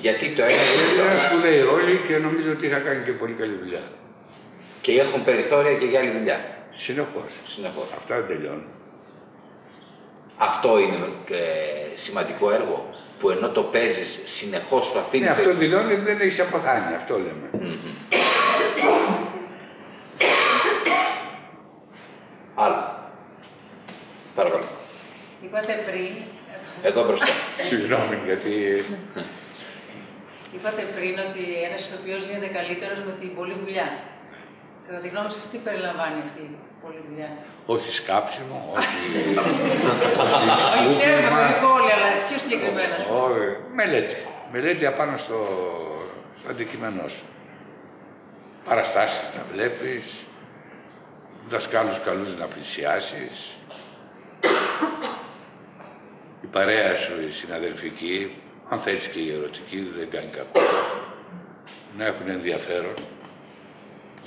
Speaker 3: Γιατί το ένα, γιατί το
Speaker 4: Ήταν
Speaker 3: άλλο.
Speaker 4: σπουδαίοι ρόλοι και νομίζω ότι είχα κάνει και πολύ καλή δουλειά.
Speaker 3: Και έχουν περιθώρια και για άλλη δουλειά.
Speaker 4: Συνεχώς. Αυτά δεν τελειώνουν.
Speaker 3: Αυτό είναι σημαντικό έργο, που ενώ το παίζεις συνεχώς σου αφήνει...
Speaker 4: Ναι, αυτό δηλώνει ότι δεν έχεις αποθάνει, αυτό λέμε.
Speaker 3: Άλλο. Παρακαλώ.
Speaker 1: Είπατε πριν...
Speaker 3: Εδώ μπροστά.
Speaker 4: Συγγνώμη, γιατί...
Speaker 1: Είπατε πριν ότι ένας ηθοποιός γίνεται καλύτερος με την πολλή δουλειά. Κατά τη γνώμη σας, τι περιλαμβάνει αυτή η πολλή δουλειά?
Speaker 4: Όχι σκάψιμο, όχι...
Speaker 1: Όχι, ξέρετε, περίπου όλοι, αλλά πιο συγκεκριμένα.
Speaker 4: Όχι, μελέτη. Μελέτη απάνω στο αντικείμενό σου. Παραστάσεις να βλέπεις, δασκάλους καλούς να πλησιάσεις, η παρέα σου, η συναδελφική, αν θέλεις και η ερωτική, δεν κάνει κακό. Να έχουν ενδιαφέρον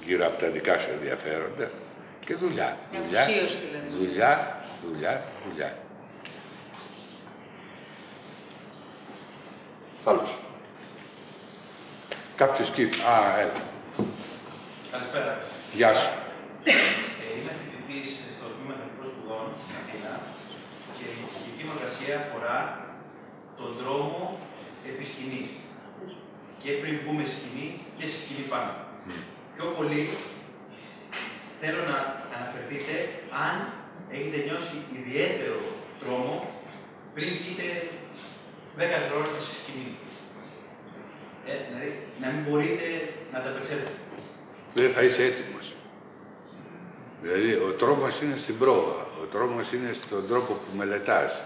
Speaker 4: γύρω από τα δικά σου ενδιαφέροντα και δουλειά. Δουλειά.
Speaker 3: Άλλος.
Speaker 4: Κάποιος εκεί. Έλα.
Speaker 12: Καλησπέρα.
Speaker 4: Γεια σου.
Speaker 12: Είμαι φοιτητής στο Τμήμα Τεχνικών Σπουδών στην Αθήνα και η δική μου εργασία αφορά τον δρόμο επί σκηνή. Και πριν μπούμε σκηνή και σκηνή πάνω. Πιο πολύ θέλω να αναφερθείτε αν έχετε νιώσει ιδιαίτερο τρόμο πριν βγείτε 10 δευτερόλεπτα στη σκηνή. Δηλαδή, να μην μπορείτε να τα απεξέλθετε.
Speaker 4: Δεν θα είσαι έτοιμος. Δηλαδή, ο τρόμος είναι στην πρόβα. Ο τρόμος είναι στον τρόπο που μελετάς.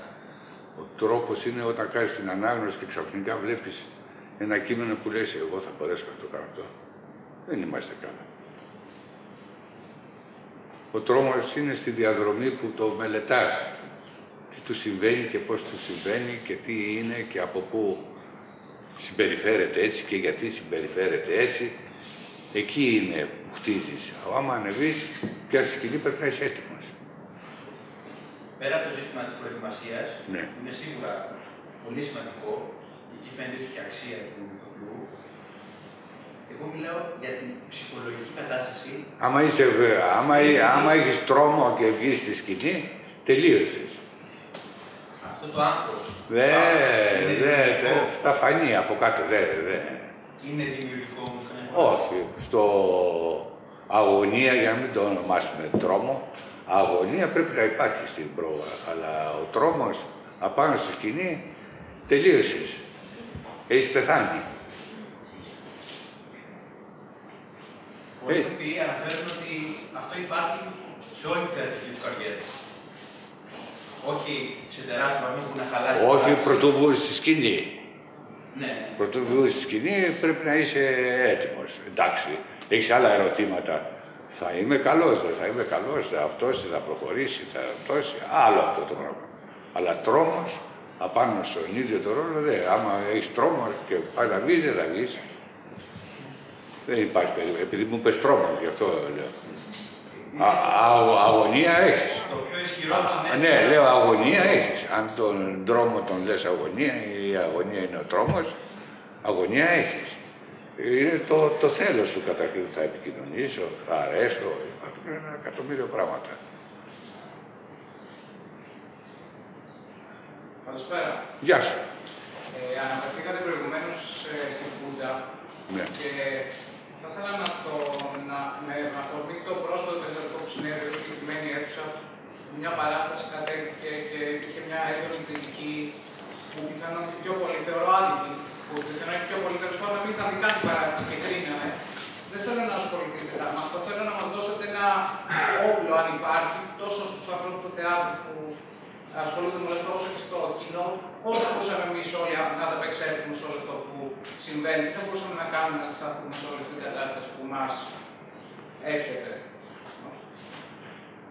Speaker 4: Ο τρόπος είναι όταν κάνεις την ανάγνωση και ξαφνικά βλέπεις ένα κείμενο που λες εγώ θα μπορέσω να το κάνω αυτό. Δεν είμαστε καλά. Ο τρόμος είναι στη διαδρομή που το μελετάς. Τι του συμβαίνει και πώς του συμβαίνει και τι είναι και από πού συμπεριφέρεται έτσι και γιατί συμπεριφέρεται έτσι. Εκεί είναι που χτίζεις. Άμα ανεβείς, πια στη σκηνή πρέπει να είσαι έτοιμος.
Speaker 12: Πέρα από το ζήτημα της προετοιμασίας,
Speaker 4: ναι,
Speaker 12: είναι σίγουρα πολύ σημαντικό εκεί φαίνεται ίσως και αξία του ηθοποιού. Εγώ μιλάω για την ψυχολογική κατάσταση.
Speaker 4: Άμα έχεις τρόμο και βγεις στη σκηνή, τελείωσες.
Speaker 12: Αυτό το άγχος.
Speaker 4: Θα φανεί από κάτω.
Speaker 12: Είναι δημιουργικό όμως κανένα?
Speaker 4: Όχι. Στο αγωνία, για να μην το ονομάσουμε τρόμο, αγωνία πρέπει να υπάρχει στην πρόβα. Αλλά ο τρόμος απάνω στη σκηνή, τελείωσες. Έχεις πεθάνει.
Speaker 12: Πολλοί ηθοποιοί αναφέρουν ότι αυτό υπάρχει σε όλη τη θεατρική τους καριέρα. Όχι σε τεράστιο βαθμό που να χαλάσει.
Speaker 4: Όχι, πρωτού βγεις στη σκηνή.
Speaker 12: Ναι.
Speaker 4: Πρωτού βγεις στη σκηνή πρέπει να είσαι έτοιμος. Εντάξει, έχεις άλλα ερωτήματα. Θα είμαι καλός, δεν θα είμαι καλός, αυτός θα προχωρήσει, θα αυτός, άλλο αυτό το πράγμα. Αλλά τρόμος απάνω στον ίδιο το ρόλο, άμα έχεις τρόμο και πάει να βγεις, δεν θα βγεις. Δεν υπάρχει περίπτωση, επειδή μου πες τρόμος, γι' αυτό λέω. Αγωνία έχεις.
Speaker 12: Το πιο ισχυρό συνέστημα.
Speaker 4: Ναι, λέω αγωνία έχεις. Αν τον τρόμο τον λες αγωνία, η αγωνία είναι ο τρόμος, αγωνία έχεις. Είναι το θέλος σου καταρχήν, θα επικοινωνήσω, θα αρέσω, υπάρχουν ένα εκατομμύριο πράγματα.
Speaker 13: Καλησπέρα.
Speaker 4: Γεια σου.
Speaker 13: Αναφερθήκατε προηγουμένως στην Πούντα.
Speaker 4: Ναι.
Speaker 13: Και θα ήθελα με αφορμή το πρόσφατο περιστατικό που συνέβη στη συγκεκριμένη αίθουσα, μια παράσταση κατέβηκε και είχε μια έντονη κριτική που πιθανόν και πιο πολύ θεωρώ άδικη, που πιθανόν και πιο πολύ τέλος πάντων να μην ήταν δικά την παράσταση και κρίναμε. Δεν θέλω να ασχοληθείτε με αυτό. Θέλω να μας δώσετε ένα όπλο, αν υπάρχει, τόσο στους ανθρώπους του θεάτρου που ασχολούνται με αυτό, όσο και στο κοινό. Πώς θα μπορούσαμε εμείς όλοι να ανταπεξέλθουμε σε όλο αυτό που συμβαίνει, τι θα μπορούσαμε να κάνουμε να αντισταθούμε σε όλη αυτή την κατάσταση που μας έρχεται.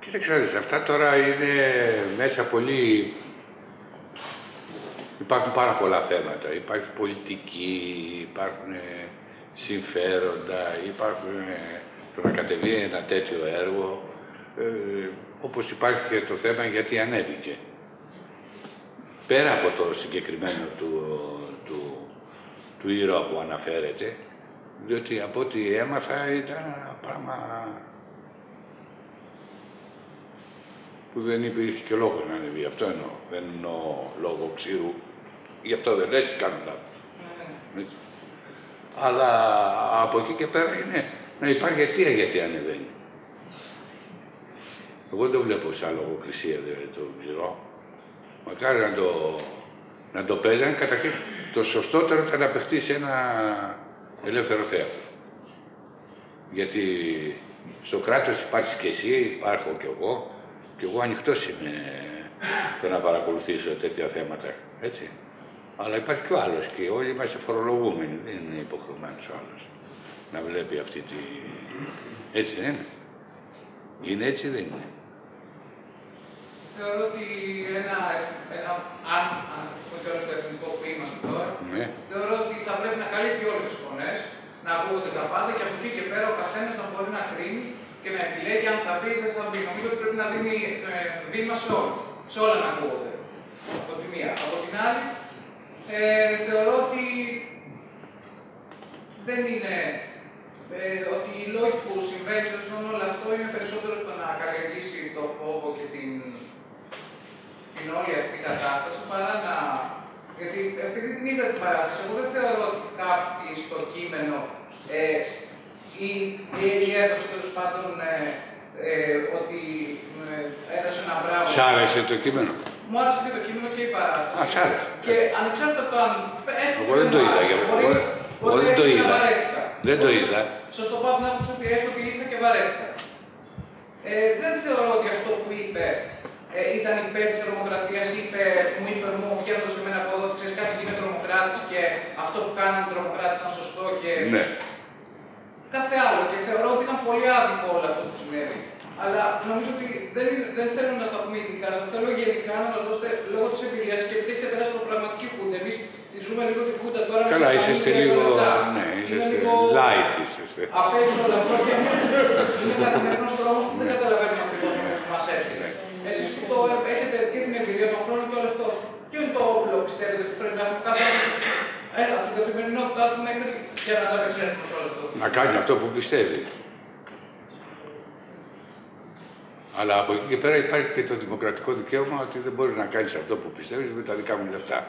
Speaker 4: Κοίταξε, αυτά τώρα είναι μέσα πολύ. Υπάρχουν πάρα πολλά θέματα. Υπάρχει πολιτική, υπάρχουν συμφέροντα, υπάρχουν το να κατεβεί ένα τέτοιο έργο. Όπως υπάρχει και το θέμα γιατί ανέβηκε. Πέρα από το συγκεκριμένο του ήρωα που αναφέρεται, διότι από ό,τι έμαθα ήταν ένα πράγμα που δεν υπήρχε και λόγο να ανέβει. Αυτό εννοώ. Δεν εννοώ λόγω ξύρου. Γι' αυτό δεν λες, κάνω λάθος. Αλλά από εκεί και πέρα είναι να υπάρχει αιτία γιατί ανεβαίνει. Εγώ δεν το βλέπω σαν λογοκρισία, δηλαδή το ξηρό. Μακάρι να το παίζανε. Καταρχήν, το σωστότερο ήταν να παιχτεί σε ένα ελεύθερο θέατρο. Γιατί στο κράτος υπάρχεις και εσύ, υπάρχω κι εγώ, και εγώ ανοιχτός είμαι το να παρακολουθήσω τέτοια θέματα, έτσι. Αλλά υπάρχει κι ο άλλος και όλοι είμαστε φορολογούμενοι, δεν είναι υποχρεωμένος ο άλλος να βλέπει αυτή τη... Έτσι δεν είναι. Είναι έτσι ή δεν είναι.
Speaker 13: Θεωρώ ότι αν αναφερθούμε και στο εθνικό που είμαστε τώρα, θεωρώ ότι θα πρέπει να καλύπτει όλες τις φωνές, να ακούγονται τα πάντα και από εκεί και πέρα ο καθένας να μπορεί να κρίνει και να επιλέγει αν θα μπει ή δεν θα μπει. Νομίζω ότι πρέπει να δίνει βήμα σε όλους, σε όλα να ακούγονται. Από τη μία. Από την άλλη, θεωρώ ότι δεν είναι. Ότι οι λόγοι που συμβαίνει όλο αυτό είναι περισσότερο στο να καλλιεργήσει το φόβο και την όλη αυτή κατάσταση παρά να. Γιατί επειδή την είδα την παράσταση, εγώ δεν θεωρώ ότι κάποιοι στο κείμενο ή έδωσε τέλος πάντων ότι έδωσε ένα μπράβο.
Speaker 4: Σ' άρεσε το κείμενο?
Speaker 13: Μου άρεσε και το κείμενο και η παράσταση.
Speaker 4: Α, σ' άρεσε.
Speaker 13: Και ανεξάρτητα από το αν.
Speaker 4: Εγώ δεν το είδα. Εγώ δεν το είδα. Δεν το είδα.
Speaker 13: Σας το πάω να άκουσα ότι έστω ότι ήρθα και βαρέθηκα. Δεν θεωρώ ότι αυτό που είπε ήταν υπέρ της τρομοκρατίας, μου βγαίνοντας σε μένα από εδώ, ξέρεις κάτι είναι τρομοκράτης και αυτό που κάνουν οι τρομοκράτες ήταν σωστό και.
Speaker 4: Ναι.
Speaker 13: Κάθε άλλο. Και θεωρώ ότι ήταν πολύ άδικο όλο αυτό που συνέβη. Αλλά νομίζω ότι δεν θέλω να σταθούμε ειδικά. Σας θέλω γενικά να μας δώσετε λόγω της εμπειρίας και επειδή έχετε περάσει από πραγματική Χούντα. Εμείς τη ζούμε λίγο τη Χούντα τώρα.
Speaker 4: Καλά, είσαστε λίγο. Ναι, είσαστε light.
Speaker 13: Απ' έξω όλα αυτά και είναι καθημερινός τρόμος που δεν καταλαβαίνουμε ακριβώς που μας έρχεται. Εσείς που το έχετε και την εμπειρία, τον χρόνο και όλο αυτό, ποιο είναι το όπλο πιστεύετε ότι πρέπει να έχουμε κάθε άνθρωπος μάθουμε μέχρι για να το απεξέλθουμε σε όλο αυτό.
Speaker 4: Να κάνει αυτό που πιστεύει. Αλλά από εκεί και πέρα υπάρχει και το δημοκρατικό δικαίωμα ότι δεν μπορεί να κάνεις αυτό που πιστεύεις με τα δικά μου λεφτά.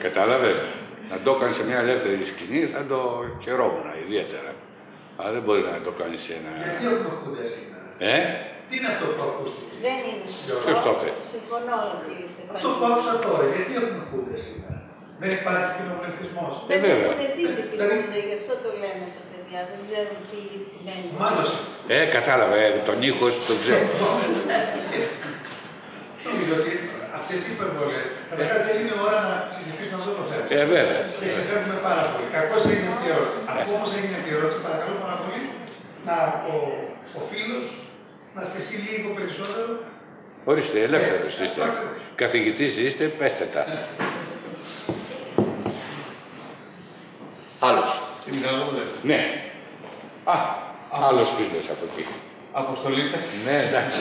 Speaker 4: Κατάλαβες. Να το κάνεις σε μια ελεύθερη σκηνή θα το χαιρόμουν ιδιαίτερα. Αλλά δεν μπορεί να το κάνεις σε ένα...
Speaker 14: Γιατί έχουμε χούντα σήμερα.
Speaker 4: Τι είναι αυτό που ακούστηκε.
Speaker 7: Δεν είναι σωστό.
Speaker 4: Ποιος το είπε.
Speaker 7: Συμφωνώ, κύριε Στεφανίδη.
Speaker 14: Αυτό που άκουσα τώρα, γιατί έχουμε χούντα σήμερα. Δεν υπάρχει κοινοβουλευτισμός.
Speaker 7: Δεν έχουν ζήσει τη χούντα, γι' αυτό το λέμε τα παιδιά. Δεν ξέρουν τι σημαίνει.
Speaker 14: Μάλλον.
Speaker 4: Κατάλαβε, τον ήχος το ξέρω.
Speaker 14: Νομίζω ότι αυτές οι υπερβολές, καταρχάς δεν είναι ώρα να συζητήσουμε αυτό το θέμα.
Speaker 4: Βέβαια.
Speaker 14: Και ξεφεύγουμε πάρα πολύ. Κακώς έγινε αυτή η ερώτηση. Αφού όμως έγινε αυτή η ερώτηση, παρακαλώ πάρα πολύ να ο φίλος να σκεφτεί λίγο περισσότερο.
Speaker 4: Ορίστε, ελεύθερος είστε. Καθηγητής είστε, πέστε τα.
Speaker 3: Άλλος.
Speaker 4: Ναι. Άλλος φίλος από εκεί.
Speaker 15: Αποστολίστας.
Speaker 4: Ναι, εντάξει.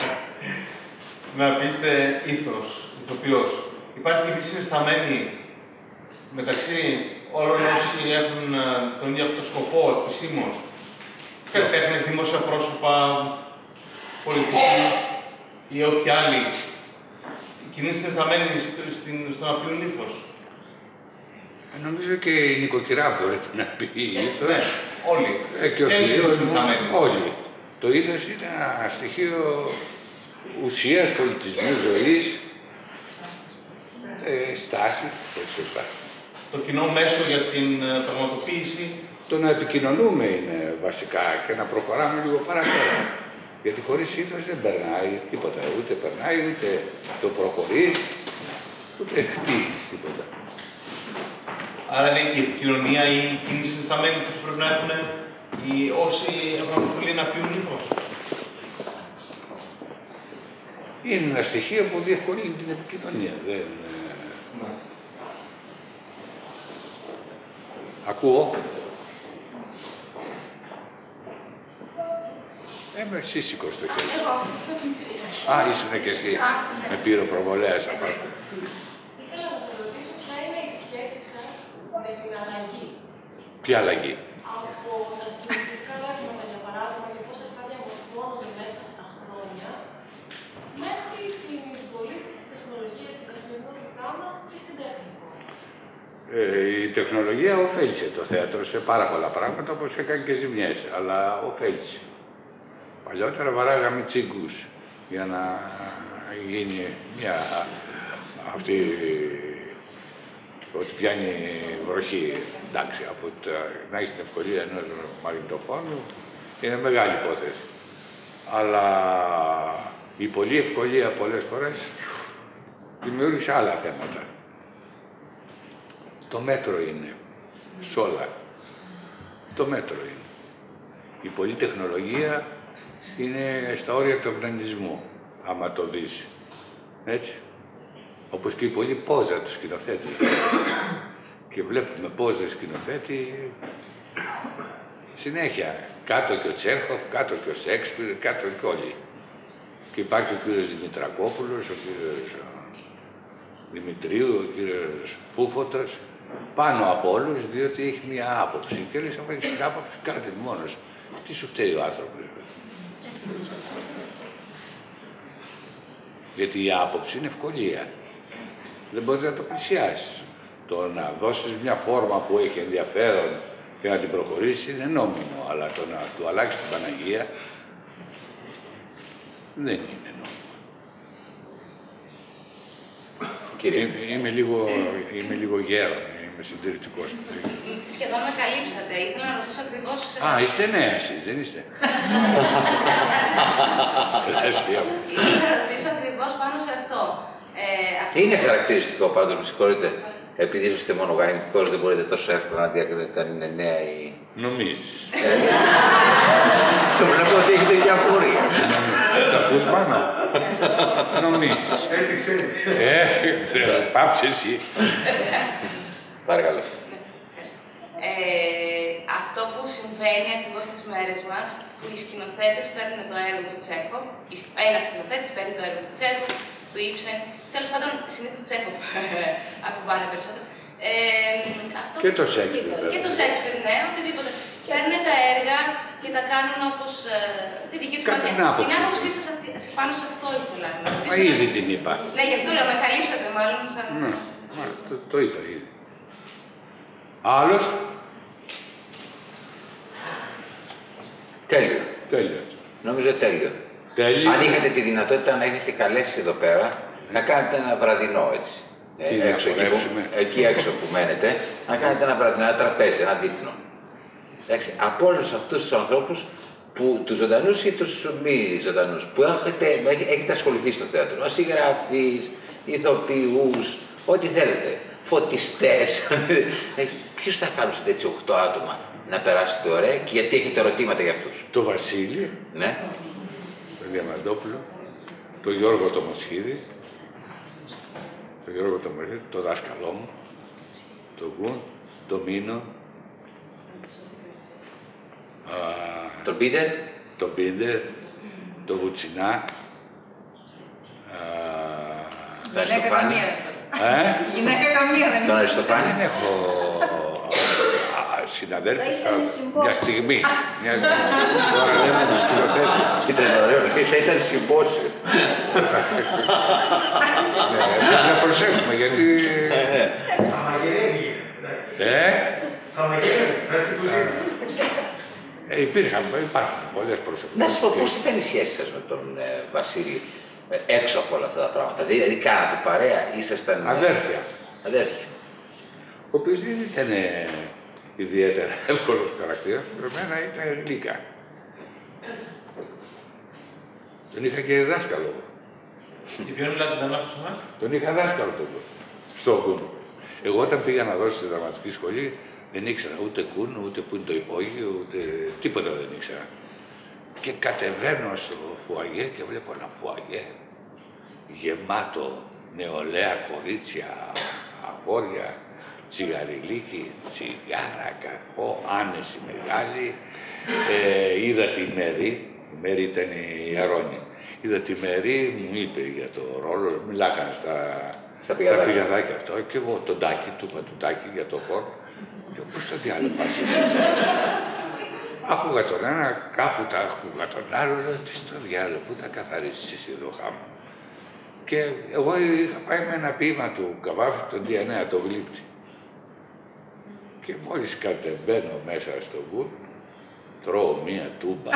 Speaker 15: Να πείτε ήθος, ηθοποιός. Υπάρχει και συνισταμένη μεταξύ όλων όσοι έχουν τον ίδιο αυτό σκοπό επισήμως. Καλλιτέχνες, δημόσια πρόσωπα, πολιτικοί ή όποιοι άλλοι. Κοινή συνισταμένη στον απλό ήθος.
Speaker 4: Νομίζω και η νοικοκυρά μπορεί να πει ήθος.
Speaker 15: Ναι, όλοι.
Speaker 4: Και ο Θείος, όλοι. Το ήθος είναι ένα στοιχείο ουσίας, πολιτισμού, ζωής, στάση, σωστά.
Speaker 15: Το κοινό μέσο για την πραγματοποίηση.
Speaker 4: Το να επικοινωνούμε είναι βασικά και να προχωράμε λίγο παρακάτω. Γιατί χωρίς ήθος δεν περνάει τίποτα. Ούτε περνάει, ούτε το προχωρείς, ούτε χτίζεις τίποτα.
Speaker 15: Άρα η επικοινωνία ή η κίνηση συνισταμένη που πρέπει να έχουν όσοι έχουν πολύ να πιούν ήθος.
Speaker 4: Είναι ένα στοιχείο που διευκολύνει την επικοινωνία. Δεν...
Speaker 15: Ναι.
Speaker 4: Ακούω. Εσύ σηκώς το χέρι. Ήσουν και εσύ. Με πήρε ο προβολέας απ' αυτό.
Speaker 11: Ήθελα να σας ρωτήσω ποια είναι η σχέση σας με την αλλαγή.
Speaker 4: Ποια αλλαγή?
Speaker 11: Από τα σκηνικά ρεύματα, για παράδειγμα, και πώς αυτά διαμορφώνονται μέσα στα χρόνια, μέχρι την εισβολή της τεχνολογίας στην καθημερινότητά μας και στην τέχνη.
Speaker 4: Η τεχνολογία ωφέλησε το θέατρο σε πάρα πολλά πράγματα, όπως έκανε και ζημιές, αλλά ωφέλησε. Παλιότερα βαράγαμε τσίγκους για να γίνει μια αυτή ότι πιάνει βροχή. Εντάξει, από να έχει την ευκολία ενός μαγνητοφώνου είναι μεγάλη υπόθεση. Αλλά η πολλή ευκολία πολλές φορές δημιούργησε άλλα θέματα. Το μέτρο είναι σ' όλα. Το μέτρο είναι. Η πολλή τεχνολογία είναι στα όρια του ευγενισμού, άμα το δεις. Έτσι. Όπως και η πολλή πόζα του σκηνοθέτη. Και βλέπουμε πόζες σκηνοθέτη συνέχεια. Κάτω και ο Τσέχοφ, κάτω και ο Σέξπιρ, κάτω και όλοι. Και υπάρχει ο κύριος Δημητρακόπουλος, ο κύριος Δημητρίου, ο κύριος Φούφωτος, πάνω από όλους, διότι έχει μια άποψη. Και λες, αφού έχεις την άποψη, κάτι μόνος. Τι σου φταίει ο άνθρωπος. Γιατί η άποψη είναι ευκολία. Δεν μπορείς να το πλησιάσεις. Το να δώσεις μια φόρμα που έχει ενδιαφέρον και να την προχωρήσεις είναι νόμιμο, αλλά το να του αλλάξεις την Παναγία δεν είναι νόμιμο.
Speaker 3: Κύριε.
Speaker 4: Είμαι λίγο γέρον, είμαι συντηρητικός.
Speaker 16: Σχεδόν με καλύψατε. Ήθελα να ρωτήσω ακριβώς...
Speaker 4: Είστε νέα εσείς, δεν είστε.
Speaker 16: Ήθελα να ρωτήσω ακριβώς πάνω σε αυτό.
Speaker 3: Είναι χαρακτηριστικό πάντως, με συγχωρείτε. Επειδή είστε μονογαμικός, δεν μπορείτε τόσο εύκολα να διακρίνετε αν είναι νέα ή...
Speaker 4: Νομίζεις.
Speaker 3: Το βλέπω ότι έχετε μια απορία.
Speaker 4: Το ακούς πάνω. Νομίζεις.
Speaker 14: Έτσι ξέρεις.
Speaker 4: Πάψε εσύ.
Speaker 3: Παρακαλώ.
Speaker 16: Αυτό που συμβαίνει ακριβώς στις μέρες μας, που οι σκηνοθέτες παίρνουν το έργο του Τσέχοφ, ένας σκηνοθέτης παίρνει το έργο του Τσέχοφ, του Ibsen. Τέλος πάντων, συνήθως Τσέχοφ ακουμπάνε περισσότερο.
Speaker 4: Και το Σέξπιρ.
Speaker 16: Και το Σέξπιρ, ναι, οτιδήποτε. Παίρνουν τα έργα και τα κάνουν όπως τη δική τους ματιά. Την άποψή σας πάνω σε αυτό ήθελα να ρωτήσω.
Speaker 4: Μα ήδη την είπα.
Speaker 16: Ναι, γι' αυτό λέω, με καλύψατε μάλλον σαν...
Speaker 4: Ναι, το είπα ήδη. Άλλος.
Speaker 3: Τέλειο.
Speaker 4: Τέλειο.
Speaker 3: Νομίζω τέλειο.
Speaker 4: Τέλειο.
Speaker 3: Αν είχατε τη δυνατότητα να έχετε καλέσει εδώ πέρα, να κάνετε ένα βραδινό έτσι. Εκεί έξω που μένετε, να κάνετε ένα βραδινό, ένα τραπέζι, ένα δείπνο. Εντάξει, από όλους αυτούς τους ανθρώπους, τους ζωντανούς ή τους μη ζωντανούς, που έχετε ασχοληθεί στο θέατρο, συγγραφείς, ηθοποιούς, ό,τι θέλετε, φωτιστές. Ποιους θα κάνετε έτσι 8 άτομα να περάσετε ωραία και γιατί έχετε ερωτήματα για αυτούς?
Speaker 4: Το Βασίλη,
Speaker 3: ναι.
Speaker 4: τον Διαμαντόπουλο, τον Γιώργο το Μοσχίδη, το δάσκαλό μου, τον Γκουν, τον Μίνο,
Speaker 3: τον Πίτερ,
Speaker 4: τον Βουτσινά,
Speaker 3: τον Αριστοφάνη.
Speaker 1: Γυναίκα καμία δεν είναι.
Speaker 3: Τον Αριστοφάνη.
Speaker 4: Δεν έχω συναδέλφους, μια στιγμή. Τώρα λέμε τους σκηνοθέτες.
Speaker 3: Ήταν ωραίο, θα ήταν συμπόσιο.
Speaker 4: Να προσέχουμε γιατί...
Speaker 14: Αμαγερεύει. Αμαγερεύει, θα στην κουζίνα.
Speaker 4: Υπάρχουν πολλές προσωπικές.
Speaker 3: Να σας πω, πώς ήταν η σχέση σας με τον Βασίλη έξω από όλα αυτά τα πράγματα? Δηλαδή, κάνατε παρέα, ήσασταν... Αδέρφια.
Speaker 4: Ο οποίος δεν ήταν ιδιαίτερα εύκολος χαρακτήρας, για μένα ήταν γλύκα. Τον είχα και δάσκαλο.
Speaker 15: Και ποιον μιλάτε την ανάπτυξη?
Speaker 4: Τον είχα δάσκαλο στο Κούν. Εγώ όταν πήγα να δώσω στη δραματική σχολή, δεν ήξερα ούτε Κούν, ούτε που είναι το υπόγειο, ούτε τίποτα δεν ήξερα. Και κατεβαίνω στο φουαγέ και βλέπω ένα φουαγέ γεμάτο νεολαία κορίτσια, αγόρια, τσιγαριλίκι, τσιγάρα, κακό, άνεση μεγάλη. Είδα τη Μέρη, η Μέρη ήταν η Αρώνη. Είδα τη Μέρη, μου είπε για το ρόλο, μιλάγανε στα πηγαδάκια αυτό και εγώ τον Τάκη, του είπα του Τάκη για το χώρο. Και πώς το διάλογο πας άκουγα τον ένα, κάπου τα άκουγα τον άλλο, λέω τι στο διάλογο, πού θα καθαρίσεις εσύ το χάμο. Και εγώ είχα πάει με ένα ποίημα του Καβάφη, τον Διανέα, το Γλύπτη. Και μόλις κατεβαίνω μέσα στο Γκουν, τρώω μία τούμπα.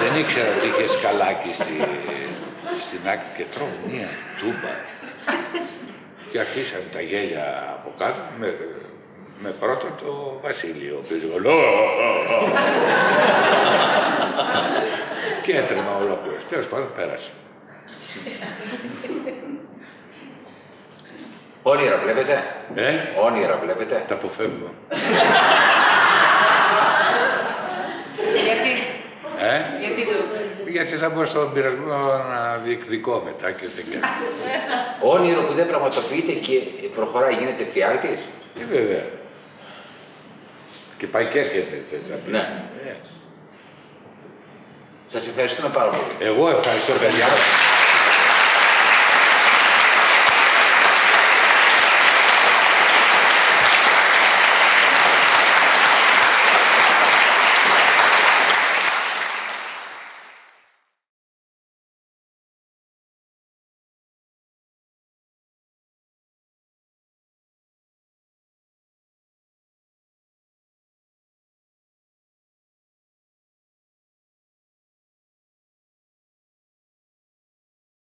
Speaker 4: Δεν ήξερα ότι είχε σκαλάκι στην άκρη και τρώω μία τούμπα. Και αρχίσαν τα γέλια από κάτω με πρώτο το Βασίλειο, ο οποίος και έτρεμα ολόκληρος. Τέλος πάντων πέρασε.
Speaker 3: Όνειρα βλέπετε? Όνειρα βλέπετε?
Speaker 4: Τα αποφεύγω. Γιατί θα μπω στον πειρασμό να διεκδικώ μετά και δεν κάνω.
Speaker 3: Όνειρο που δεν πραγματοποιείται και προχωράει, γίνεται φιάλτης.
Speaker 4: Βέβαια. Και πάει και έρχεται, θες να πεις.
Speaker 3: Ναι. Σας ευχαριστούμε πάρα πολύ.
Speaker 4: Εγώ ευχαριστώ, παιδιά.